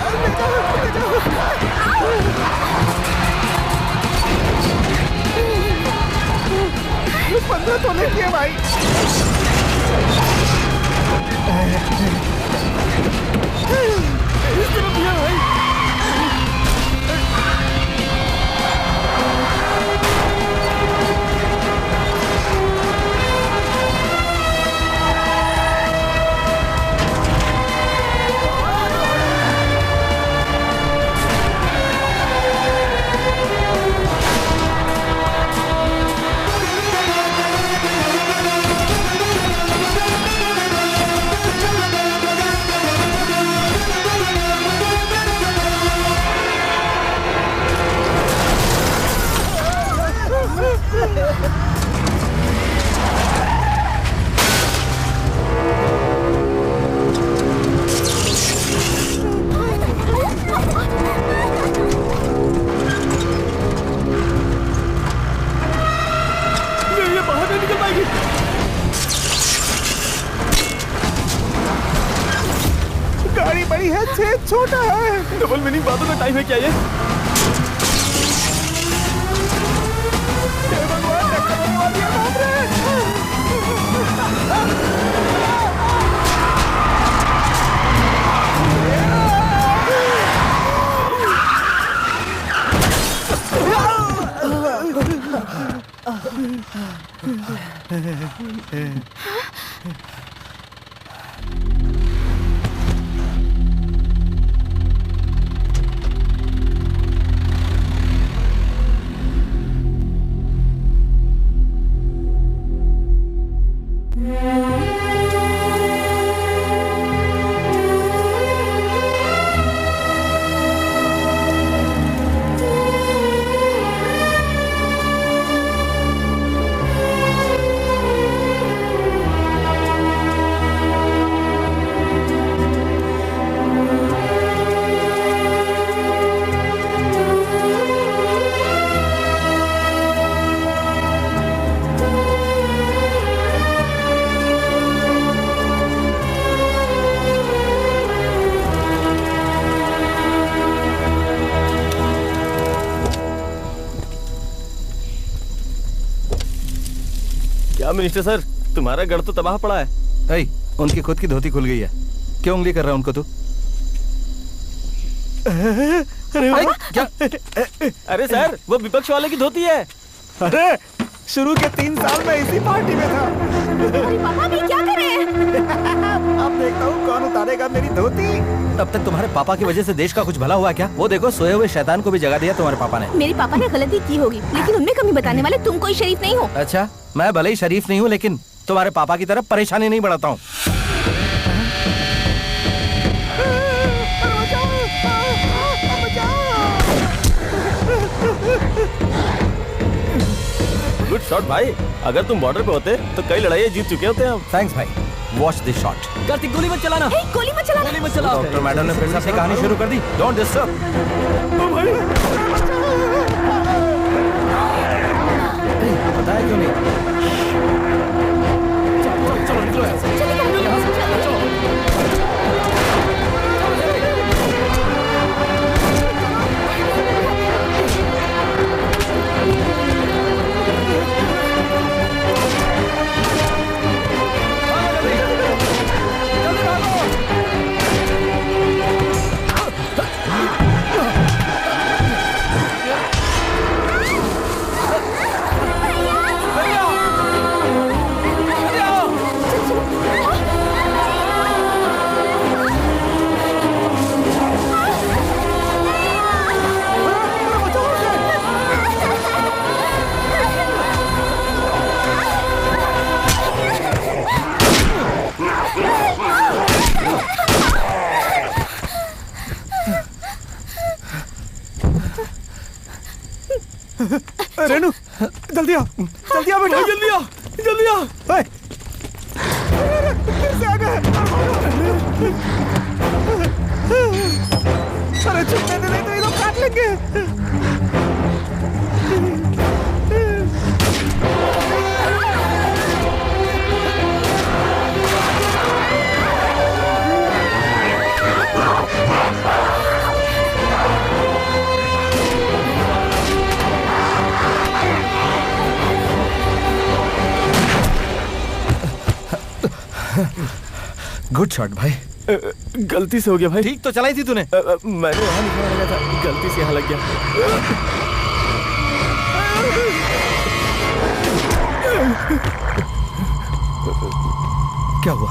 पंद्रह तोले किए भाई। इस तरफ दिया भाई। गाड़ी बड़ी है, छेद छोटा है। डबल मीनिंग बातों का टाइम है क्या ये? क्या मिनिस्टर सर, तुम्हारा गढ़ तो तबाह पड़ा है। ऐ, उनकी खुद की धोती खुल गई है, क्यों उंगली कर रहा है उनको तू? अरे क्या? अरे सर, वो विपक्ष वाले की धोती है। अरे शुरू के 3 साल में इसी पार्टी में था। अरे पापा भी क्या कर रहे हैं? अब देखता हूँ कौन उतारेगा मेरी धोती। तब तक तुम्हारे पापा की वजह से देश का कुछ भला हुआ क्या? वो देखो, सोए हुए शैतान को भी जगा दिया तुम्हारे पापा ने। मेरे पापा ने गलती की होगी, लेकिन उनमें कमी बताने वाले तुम कोई शरीफ नहीं हो। अच्छा, मैं भले ही शरीफ नहीं हूँ, लेकिन तुम्हारे पापा की तरह परेशानी नहीं बढ़ाता हूँ। गुड शॉट भाई, अगर तुम बॉर्डर पे होते तो कई लड़ाइयाँ जीत चुके होते हम। थैंक्स भाई, वॉच दिस शॉट। कार्तिक गोली मत चलाना। गोली मत चलाना। गोली मत चलाओ। डॉक्टर मैडम ने फिर से अपनी कहानी शुरू कर दी। Don't disturb. बताया क्यों नहीं? चलो निकलो यहाँ से। रेनू, जल्दी आ बेटा, जल्दी आ। फिर से आ गए। अरे छुपने दे, नहीं तो ये लोग काट लेंगे। गुड शॉट भाई। गलती से हो गया भाई। ठीक तो चलाई थी तूने। मैंने वहाँ निकलने लगा था, गलती से यहाँ लग गया। क्या हुआ?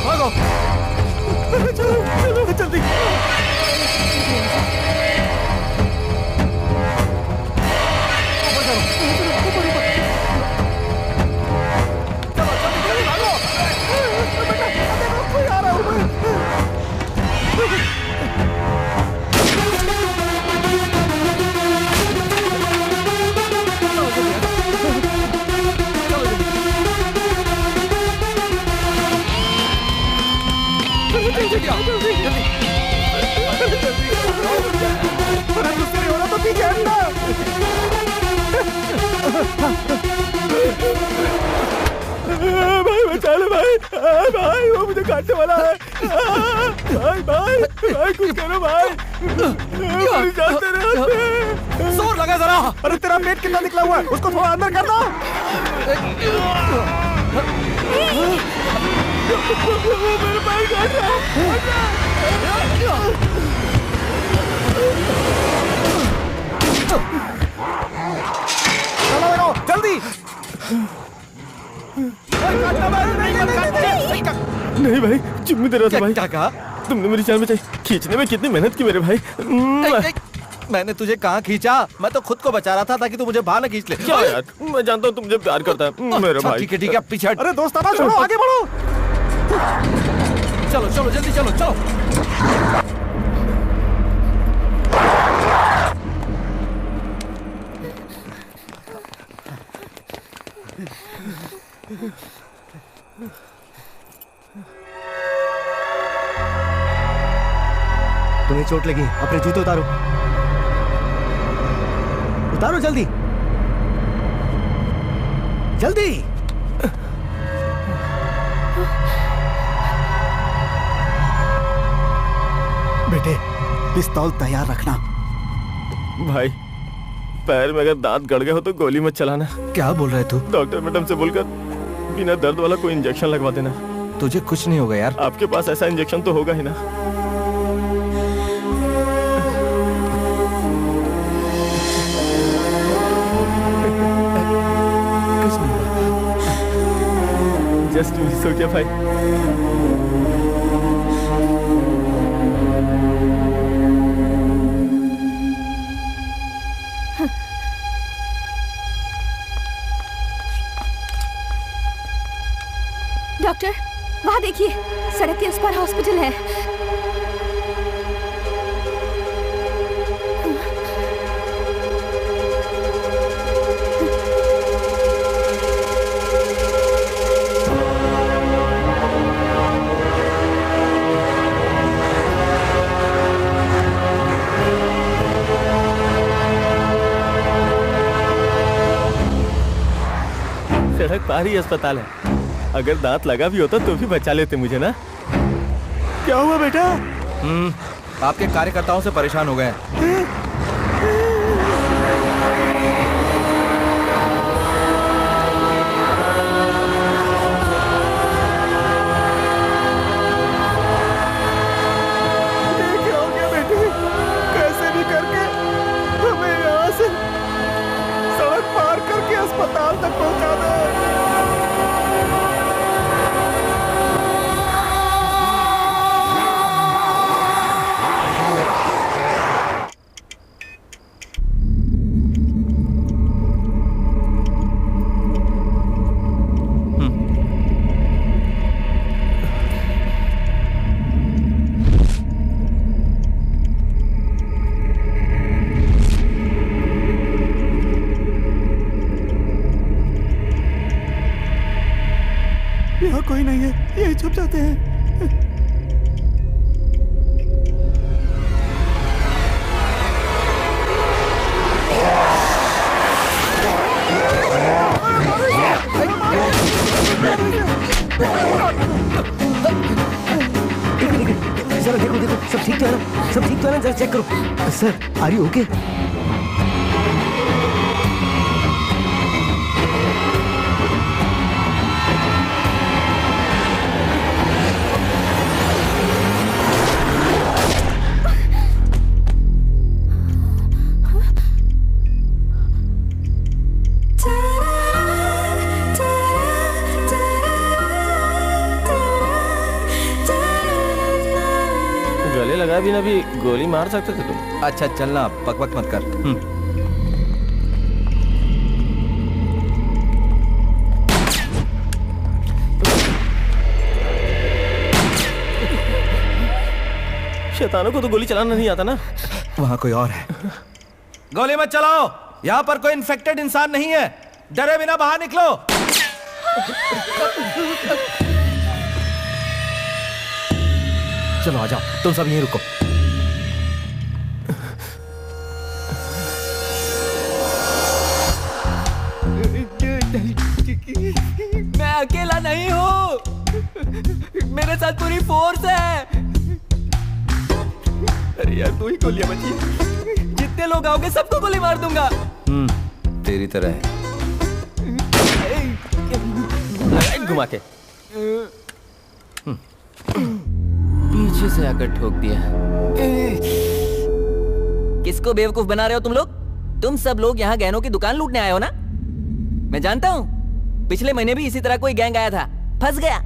भागो। चलो जल्दी। भाई बचा लो भाई, भाई वो मुझे काटने वाला है। भाई भाई भाई कुछ करो भाई, मेरी जान तेरे हाथ में। जोर लगा जरा। अरे तेरा पेट कितना निकला हुआ है, उसको थोड़ा अंदर कर दो। मेरे भाई काट रहा है। भाई भाई चुम्मी दे रहा था भाई। क्या कहा? तुमने मेरी जान बचाई। खींचने में कितनी मेहनत की मेरे भाई। मैंने तुझे कहाँ खींचा? मैं तो खुद को बचा रहा था ताकि तू मुझे बाहर न खींच ले। क्या यार, मैं जानता हूँ तुम मुझे प्यार करता है मेरा भाई। ठीक है पीछे हट। अरे दोस्ताना छोड़ो, आगे बढ़ो। चलो चलो जल्दी चलो चलो। तुम्हें चोट लगी, अपने जूते उतारो। उतारो जल्दी जल्दी। बेटे पिस्तौल तैयार रखना। भाई पैर में अगर दांत गड़ गए हो तो गोली मत चलाना। क्या बोल रहे तू? डॉक्टर मैडम से बोलकर बिना दर्द वाला कोई इंजेक्शन लगवा देना। तुझे कुछ नहीं होगा यार। आपके पास ऐसा इंजेक्शन तो होगा ही ना। जस्ट मिस हो गया भाई। डॉक्टर वहाँ देखिए, सड़क के उस पार हॉस्पिटल है। सड़क पार ही अस्पताल है। अगर दांत लगा भी होता तो भी बचा लेते मुझे ना। क्या हुआ बेटा? आपके कार्यकर्ताओं से परेशान हो गए। क्या हो गया बेटे? कैसे भी करके हमें यहाँ से सड़क पार करके अस्पताल तक पहुँचा दे। यहाँ कोई नहीं है, यही छुप जाते हैं। जरा देखो देखो, सब ठीक तो है ना? सब ठीक तो है ना? जरा चेक करो। Sir are you okay? गले लगा भी ना भी गोली मार सकते थे तुम। अच्छा चलना, बकबक मत कर। शैतानों को तो गोली चलाना नहीं आता ना। वहाँ कोई और है। गोली मत चलाओ, यहाँ पर कोई इन्फेक्टेड इंसान नहीं है। डरे बिना बाहर निकलो। चलो आ जाओ, तुम सब यहीं रुको। मैं अकेला नहीं हूँ, मेरे साथ पूरी फोर्स है। अरे यार तू ही गोलियां बची। जितने लोग आओगे सबको गोली मार दूंगा। तेरी तरह है। घुमा के पीछे से आकर ठोक दिया। किसको बेवकूफ बना रहे हो तुम लोग? तुम सब लोग यहाँ गहनों की दुकान लूटने आए हो ना? मैं जानता हूँ, पिछले महीने भी इसी तरह कोई गैंग आया था, फंस गया।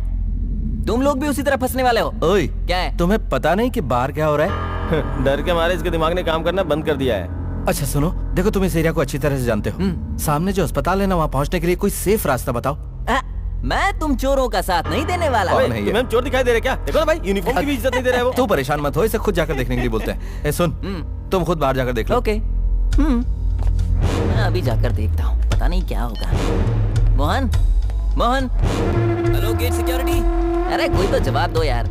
तुम लोग भी उसी तरह फंसने वाले हो। ओए, क्या है? तुम्हें पता नहीं कि बाहर क्या हो रहा है? डर के मारे इसके दिमाग ने काम करना बंद कर दिया है। अच्छा सुनो, देखो तुम इस एरिया को अच्छी तरह से जानते हो। सामने जो अस्पताल है ना, वहाँ पहुँचने के लिए कोई सेफ रास्ता बताओ। मैं तुम चोरों का साथ नहीं देने वाला। तुम्हें चोर दिखाई दे रहे क्या? देखो ना भाई, यूनिफॉर्म की भी इज्जत नहीं दे रहे वो। तू परेशान मत हो, इसे खुद जाकर देखने के लिए बोलते हैं। सुन, तुम खुद बाहर जाकर देख लो। ओके। मैं अभी जाकर देखता हूँ, पता नहीं क्या होगा। Mohan, Mohan. Hello gate security. अरे कोई तो जवाब दो यार।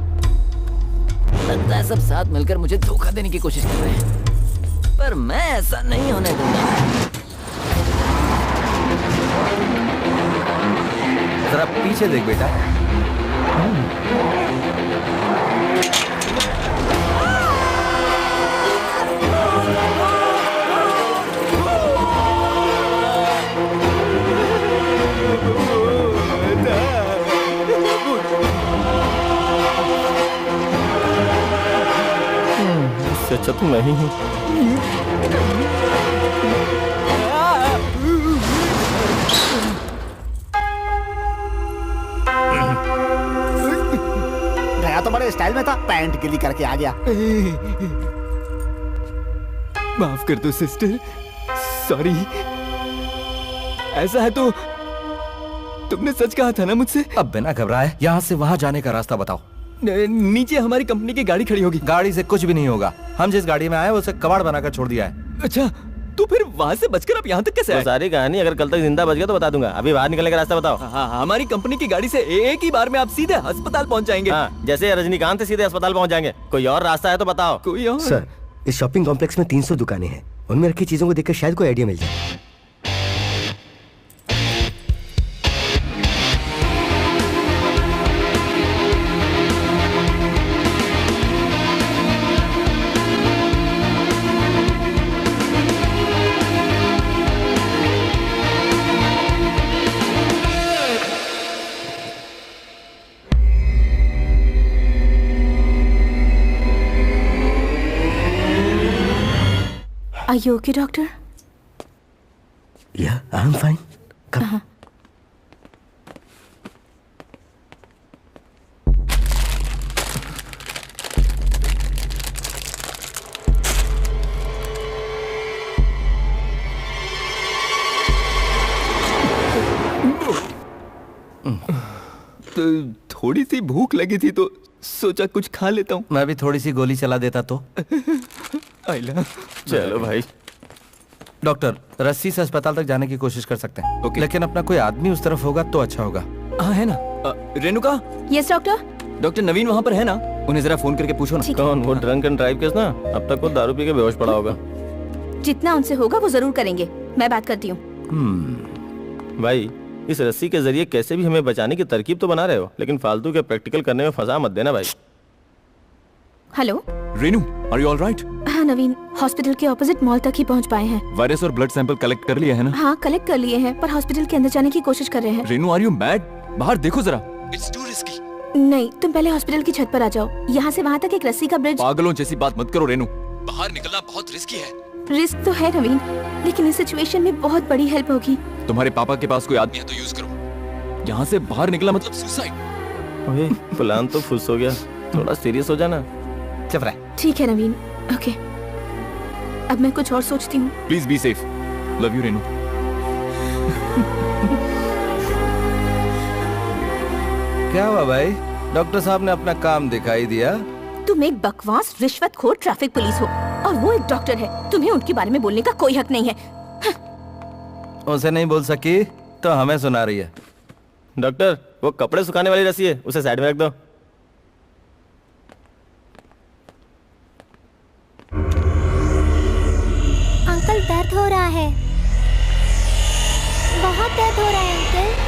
लगता है सब साथ मिलकर मुझे धोखा देने की कोशिश कर रहे हैं, पर मैं ऐसा नहीं होने दूंगा। जरा पीछे देख बेटा। इससे अच्छा तो मैं ही हूँ। गया तो बड़े स्टाइल में था, पैंट गिली करके आ गया। माफ कर दो सिस्टर, सॉरी। ऐसा है तो तुमने सच कहा था ना मुझसे? अब बिना घबराए यहाँ से वहाँ जाने का रास्ता बताओ। नीचे हमारी कंपनी की गाड़ी खड़ी होगी। गाड़ी से कुछ भी नहीं होगा। हम जिस गाड़ी में आए उसे कबाड़ बनाकर छोड़ दिया है। अच्छा, तो फिर वहाँ से बचकर आप यहाँ तक कैसे आए? सारी कहानी अगर कल तक जिंदा बच गया तो बता दूंगा। अभी बाहर निकलने का रास्ता बताओ। हाँ, हमारी कंपनी की गाड़ी से एक ही बार में आप सीधे अस्पताल पहुँच जाएंगे। हाँ, जैसे रजनीकांत से सीधे अस्पताल पहुँच जाएंगे। कोई और रास्ता है तो बताओ। कोई और? सर, इस शॉपिंग कॉम्प्लेक्स में 300 दुकानें हैं। उनमें रखी चीजों को देखकर शायद कोई आइडिया मिल जाए। Are you okay, doctor? Yeah, I'm fine. Come. तो थोड़ी सी भूख लगी थी तो सोचा कुछ खा लेता हूँ। मैं भी थोड़ी सी गोली चला देता तो। आइला। चलो भाई। डॉक्टर, रस्सी से अस्पताल तक जाने की कोशिश कर सकते हैं। ओके। लेकिन अपना कोई आदमी उस तरफ होगा तो अच्छा होगा। हाँ है ना। Renuka. Yes doctor. Doctor Naveen वहाँ पर है ना? उन्हें जरा फोन करके पूछो ना। कौन? वो ड्रंक एंड ड्राइव केस ना? अब तक वो दारू पी के बेहोश पड़ा होगा। जितना उनसे होगा वो जरूर करेंगे, मैं बात करती हूँ। भाई, इस रस्सी के जरिए कैसे भी हमें बचाने की तरकीब तो बना रहे हो, लेकिन फालतू के प्रैक्टिकल करने में फंसा मत देना भाई। Hello Renu, are you all right? हाँ नवीन, हॉस्पिटल के ऑपोजिट मॉल तक ही पहुँच पाए हैं। वायरस और ब्लड सैंपल कलेक्ट कर लिया है ना? हाँ कलेक्ट कर लिए हैं, पर हॉस्पिटल के अंदर जाने की कोशिश कर रहे हैं। Renu, are you mad? बाहर देखो जरा। It's too risky. नहीं, तुम पहले हॉस्पिटल की छत पर आ जाओ। यहाँ से वहाँ तक एक रस्सी का ब्रिज। पागलों जैसी बात मत करो रेनू, बाहर निकलना बहुत रिस्की है। रिस्क तो है नवीन, लेकिन इस सिचुएशन में बहुत बड़ी हेल्प होगी। तुम्हारे पापा के पास कोई आदमी है तो यूज करो। यहाँ से बाहर निकला मतलब सुसाइड। प्लान तो फुस हो गया, थोड़ा सीरियस हो जाना। चुप रह। ठीक है नवीन, ओके। अब मैं कुछ और सोचती हूँ। Please be safe. Love you Renu. क्या हुआ भाई? डॉक्टर साहब ने अपना काम दिखाई दिया। तुम एक बकवास रिश्वतखोर ट्रैफिक पुलिस हो और वो एक डॉक्टर है। तुम्हें उनके बारे में बोलने का कोई हक नहीं है। उसे नहीं बोल सकी तो हमें सुना रही है। डॉक्टर, वो कपड़े सुखाने वाली रस्सी है, उसे साइड में रख दो। अंकल दर्द हो रहा है, बहुत दर्द हो रहा है अंकल।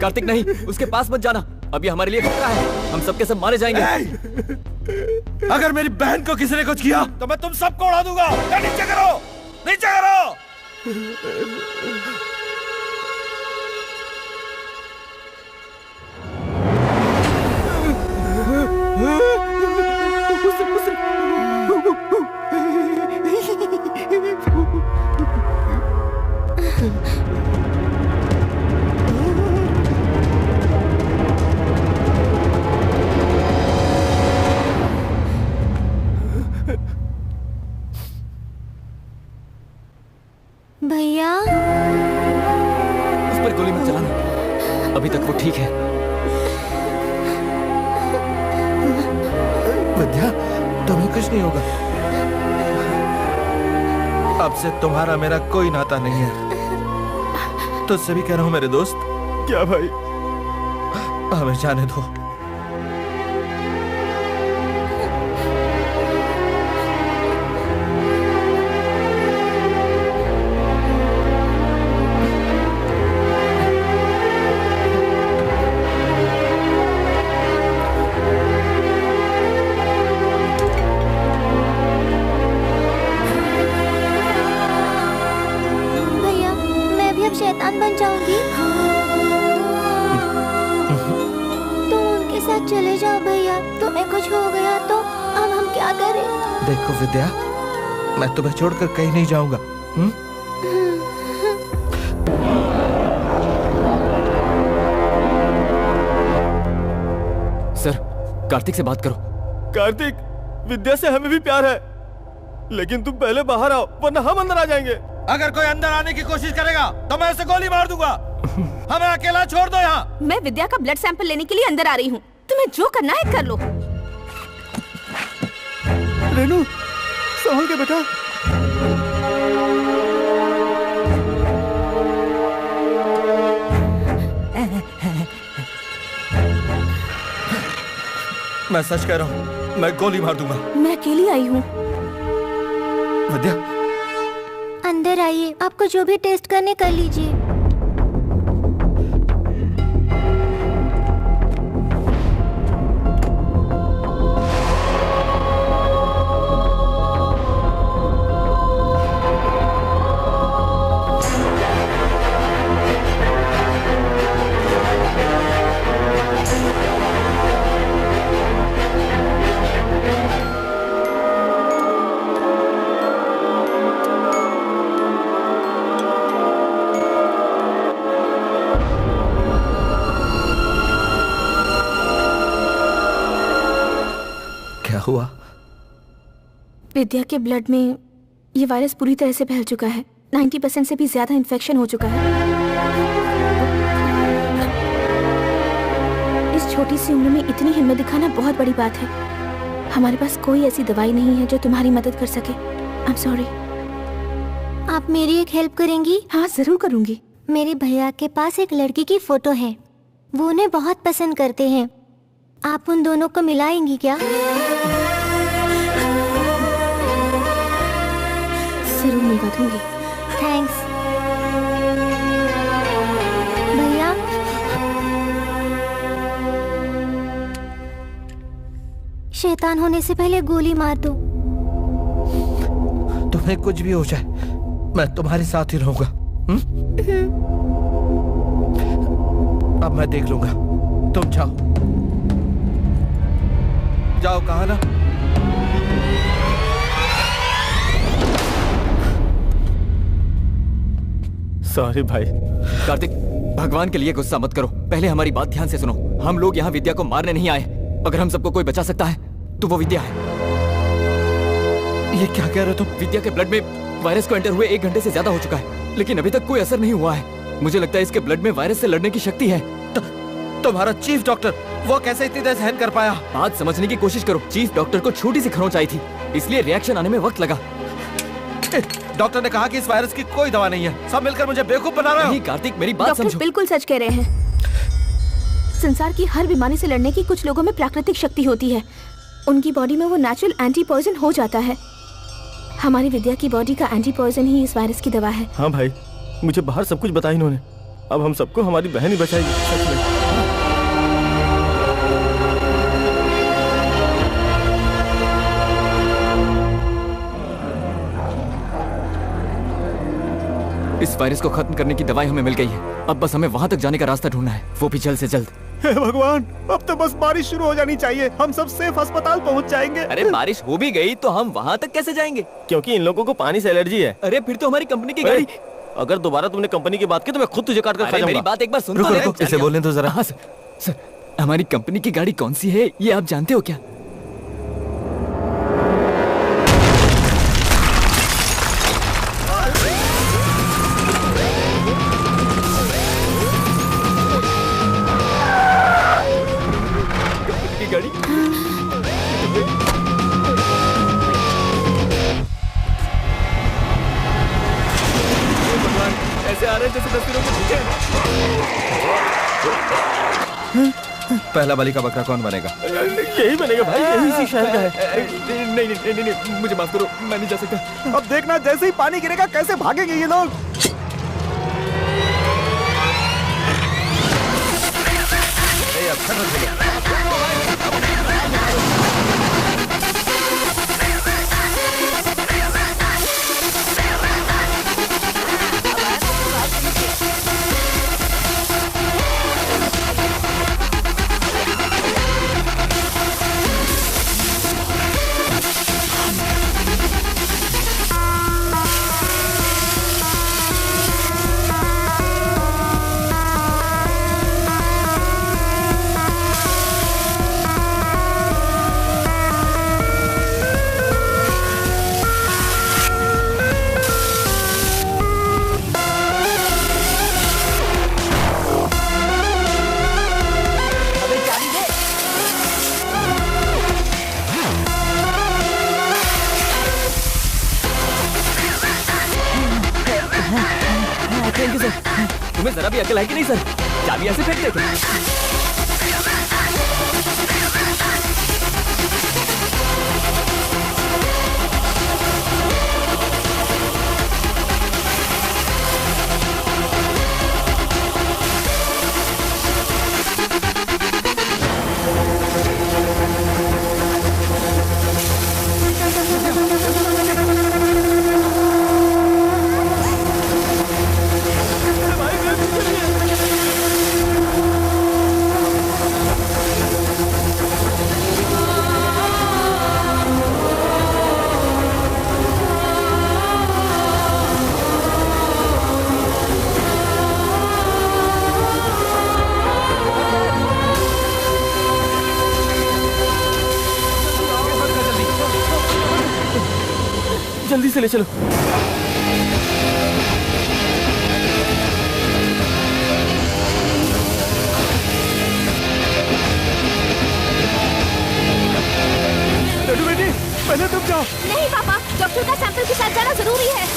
कार्तिक नहीं, उसके पास मत जाना। अब ये हमारे लिए खतरा है, हम सबके सब मारे जाएंगे। अगर मेरी बहन को किसी ने कुछ किया तो मैं तुम सबको उड़ा दूंगा। नीचे करो, नीचे करो। भैया, उस पर गोली मत चलाना, अभी तक वो ठीक है। विद्या, तुम्हें कुछ नहीं होगा। अब से तुम्हारा मेरा कोई नाता नहीं है। तुझसे भी कह रहा हूं मेरे दोस्त। क्या भाई? हमें जाने दो। शैतान बन जाऊंगी। तुम उनके साथ चले जाओ भैया, तुम्हें कुछ हो गया तो अब हम क्या करें? देखो विद्या, मैं तुम्हें छोड़कर कहीं नहीं जाऊंगा। सर, कार्तिक से बात करो। कार्तिक, विद्या से हमें भी प्यार है, लेकिन तुम पहले बाहर आओ वरना हम अंदर आ जाएंगे। अगर कोई अंदर आने की कोशिश करेगा तो मैं उसे गोली मार दूंगा। हमें अकेला छोड़ दो यहाँ। मैं विद्या का ब्लड सैंपल लेने के लिए अंदर आ रही हूँ, तुम्हें जो करना है कर लो। रेनू, संभल के बेटा। मैं सच कह रहा हूँ, मैं गोली मार दूंगा। मैं अकेली आई हूँ। विद्या, अंदर आइए, आपको जो भी टेस्ट करने कर लीजिए। हुआ? विद्या के ब्लड में ये वायरस पूरी तरह से फैल चुका है। 90% से भी ज्यादा इन्फेक्शन हो चुका है। इस छोटी सी उम्र में इतनी हिम्मत दिखाना बहुत बड़ी बात है। हमारे पास कोई ऐसी दवाई नहीं है जो तुम्हारी मदद कर सके। I am sorry. आप मेरी एक हेल्प करेंगी? हाँ, जरूर करूंगी। मेरे भैया के पास एक लड़की की फोटो है, वो उन्हें बहुत पसंद करते हैं। आप उन दोनों को मिलाएंगी क्या? जरूर मिलवा दूंगी। थैंक्स भैया। शैतान होने से पहले गोली मार दो। तुम्हें कुछ भी हो जाए, मैं तुम्हारे साथ ही रहूंगा। अब मैं देख लूंगा, तुम जाओ। जाओ, कहा ना। सॉरी भाई। कार्तिक, भगवान के लिए गुस्सा मत करो, पहले हमारी बात ध्यान से सुनो। हम लोग यहाँ विद्या को मारने नहीं आए। अगर हम सबको कोई बचा सकता है तो वो विद्या है। ये क्या कह रहे हो तुम? विद्या के ब्लड में वायरस को एंटर हुए 1 घंटे से ज्यादा हो चुका है, लेकिन अभी तक कोई असर नहीं हुआ है। मुझे लगता है इसके ब्लड में वायरस से लड़ने की शक्ति है। तुम्हारा चीफ डॉक्टर, वो कैसे इतनी देर सहन कर पाया? बात समझने की कोशिश करो। चीफ डॉक्टर को छोटी सी खरोंच आई थी, इसलिए रिएक्शन आने में वक्त लगा। डॉक्टर ने कहा कि इस वायरस की कोई दवा नहीं है। सब मिलकर मुझे बेवकूफ बना रहे हो। नहीं कार्तिक, मेरी बात समझो। डॉक्टर बिल्कुल सच कह रहे हैं। संसार की हर बीमारी से लड़ने की कुछ लोगों में प्राकृतिक शक्ति होती है। उनकी बॉडी में वो नेचुरल एंटी पॉइजन हो जाता है। हमारी विद्या की बॉडी का एंटी पॉइजन ही इस वायरस की दवा है। हाँ भाई, मुझे बाहर सब कुछ बताया इन्होंने। अब हम सबको हमारी बहन ही बचाएगी। इस वायरस को खत्म करने की दवाई हमें मिल गई है। अब बस हमें वहाँ तक जाने का रास्ता ढूंढना है, वो भी जल्द से जल्द। हे भगवान, अब तो बस बारिश शुरू हो जानी चाहिए, हम सब सेफ अस्पताल पहुंच जाएंगे। अरे बारिश हो भी गई तो हम वहाँ तक कैसे जाएंगे? क्योंकि इन लोगों को पानी से एलर्जी है। अरे फिर तो हमारी कंपनी की गाड़ी। अगर दोबारा तुमने कंपनी की बात की तो मैं खुद तुझे काट कर खा जाऊंगा। मेरी बात एक बार सुन रुको, तो ले। रुको, इसे बोलने दो जरा। हाँ सर, हमारी कंपनी की गाड़ी कौन सी है ये आप जानते हो क्या? ऐसे आ रहे हैं जैसे 10 दिनों के भूखे हैं। पहला बलि का बकरा कौन बनेगा? यही बनेगा भाई, यही इसी शहर का है। नहीं, मुझे माफ करो, मैं नहीं जा सकता। अब देखना जैसे ही पानी गिरेगा कैसे भागेंगे ये लोग। तुम्हें जरा भी अकल है कि नहीं सर? चाबी ऐसे फेंक देते? जल्दी से ले चलो। लड्डू बेटी, पहले तुम जाओ। नहीं पापा, डॉक्टर का सैंपल के साथ जाना जरूरी है।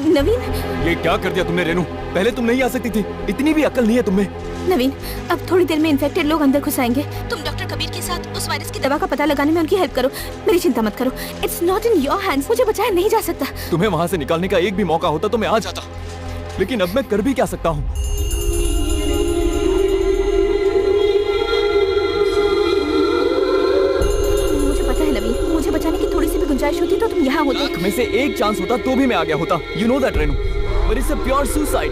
नवीन, ये क्या कर दिया तुमने रेनू? पहले तुम नहीं आ सकती थी, इतनी भी अकल नहीं है तुम्हें। नवीन, अब थोड़ी देर में इन्फेक्टेड लोग अंदर घुस आएंगे। तुम डॉक्टर कबीर के साथ उस वायरस की दवा का पता लगाने में उनकी हेल्प करो। मेरी चिंता मत करो, it's not in your hands. मुझे बचाया नहीं जा सकता। तुम्हें वहाँ से निकालने का एक भी मौका होता तो मैं आ जाता, लेकिन अब मैं कर भी क्या सकता हूँ? मुझे पता है नवीन, मुझे बचाने की थोड़ी सी भी गुंजाइश होती तो तुम यहाँ होते। में से एक चांस होता तो भी मैं आ गया होता। You know that Renu, but it's a pure suicide.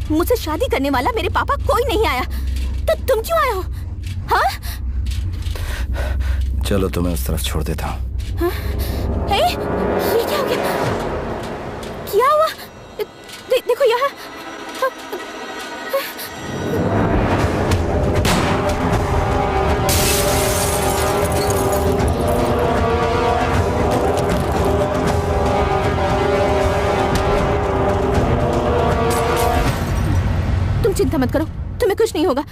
मुझसे शादी करने वाला मेरे पापा कोई नहीं आया, तो तुम क्यों आए हो? हाँ? चलो तुम्हें उस तरफ छोड़ देता हूँ। ये क्या हो गया? क्या हुआ? देखो यहाँ। चिंता मत करो, तुम्हें कुछ नहीं होगा।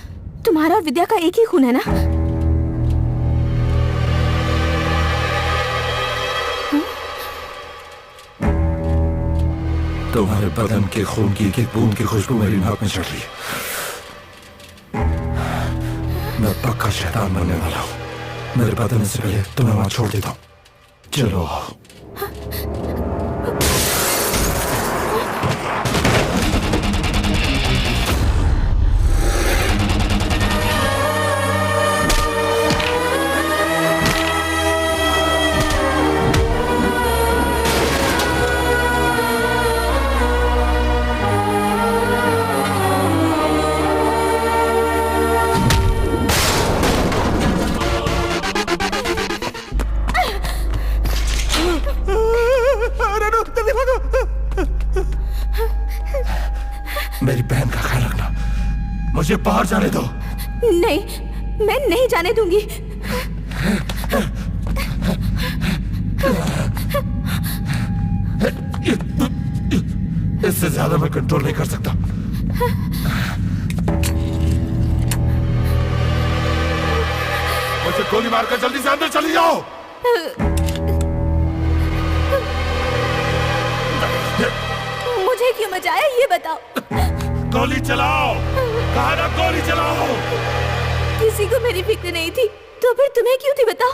तुम्हारा और विद्या का एक ही खून है ना? तुम्हारे बदन के खून की एक बूंद की खुशबू मेरी नाक में चढ़ रही है। मैं पक्का शैतान बनने वाला हूँ। मेरे बदन से पहले तुम्हें वहां छोड़ देता हूँ। चलो मुझे बाहर जाने दो। नहीं, मैं नहीं जाने दूंगी। इससे ज्यादा मैं कंट्रोल नहीं कर सकता। मुझे गोली मारकर जल्दी से अंदर चली जाओ। मुझे क्यों बचाया ये बताओ। गोली चलाओ, कहा ना गोली चलाओ। किसी को मेरी फिक्र नहीं थी, तो फिर तुम्हें क्यों थी बताओ।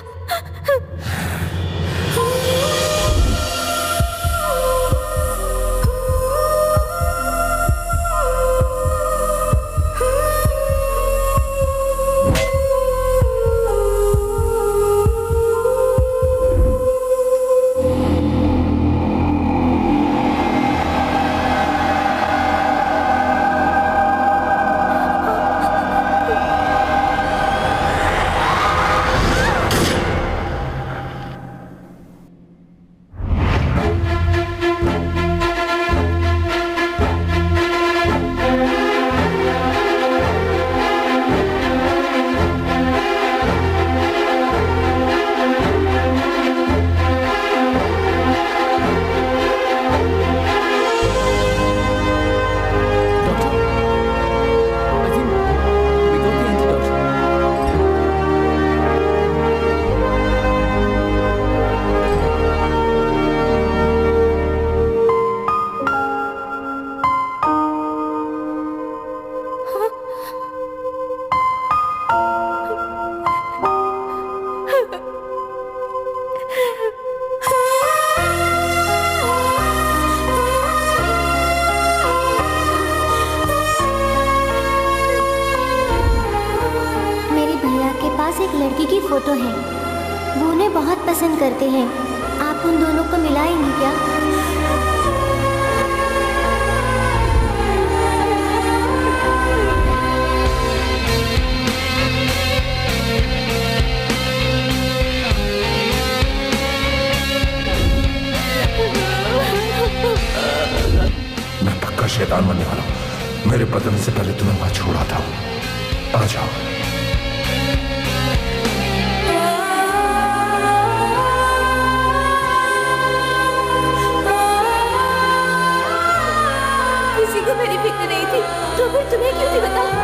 पास एक लड़की की फोटो है, वो उन्हें बहुत पसंद करते हैं। आप उन दोनों को मिलाएंगी क्या? मैं पक्का शैतान बनने वाला हूँ। मेरे बदलने से पहले तुम्हें वहां छोड़ा था। आ जाओ। किसी को मेरी फिक्र नहीं थी, तो फिर तुम्हें क्यों थी बताओ?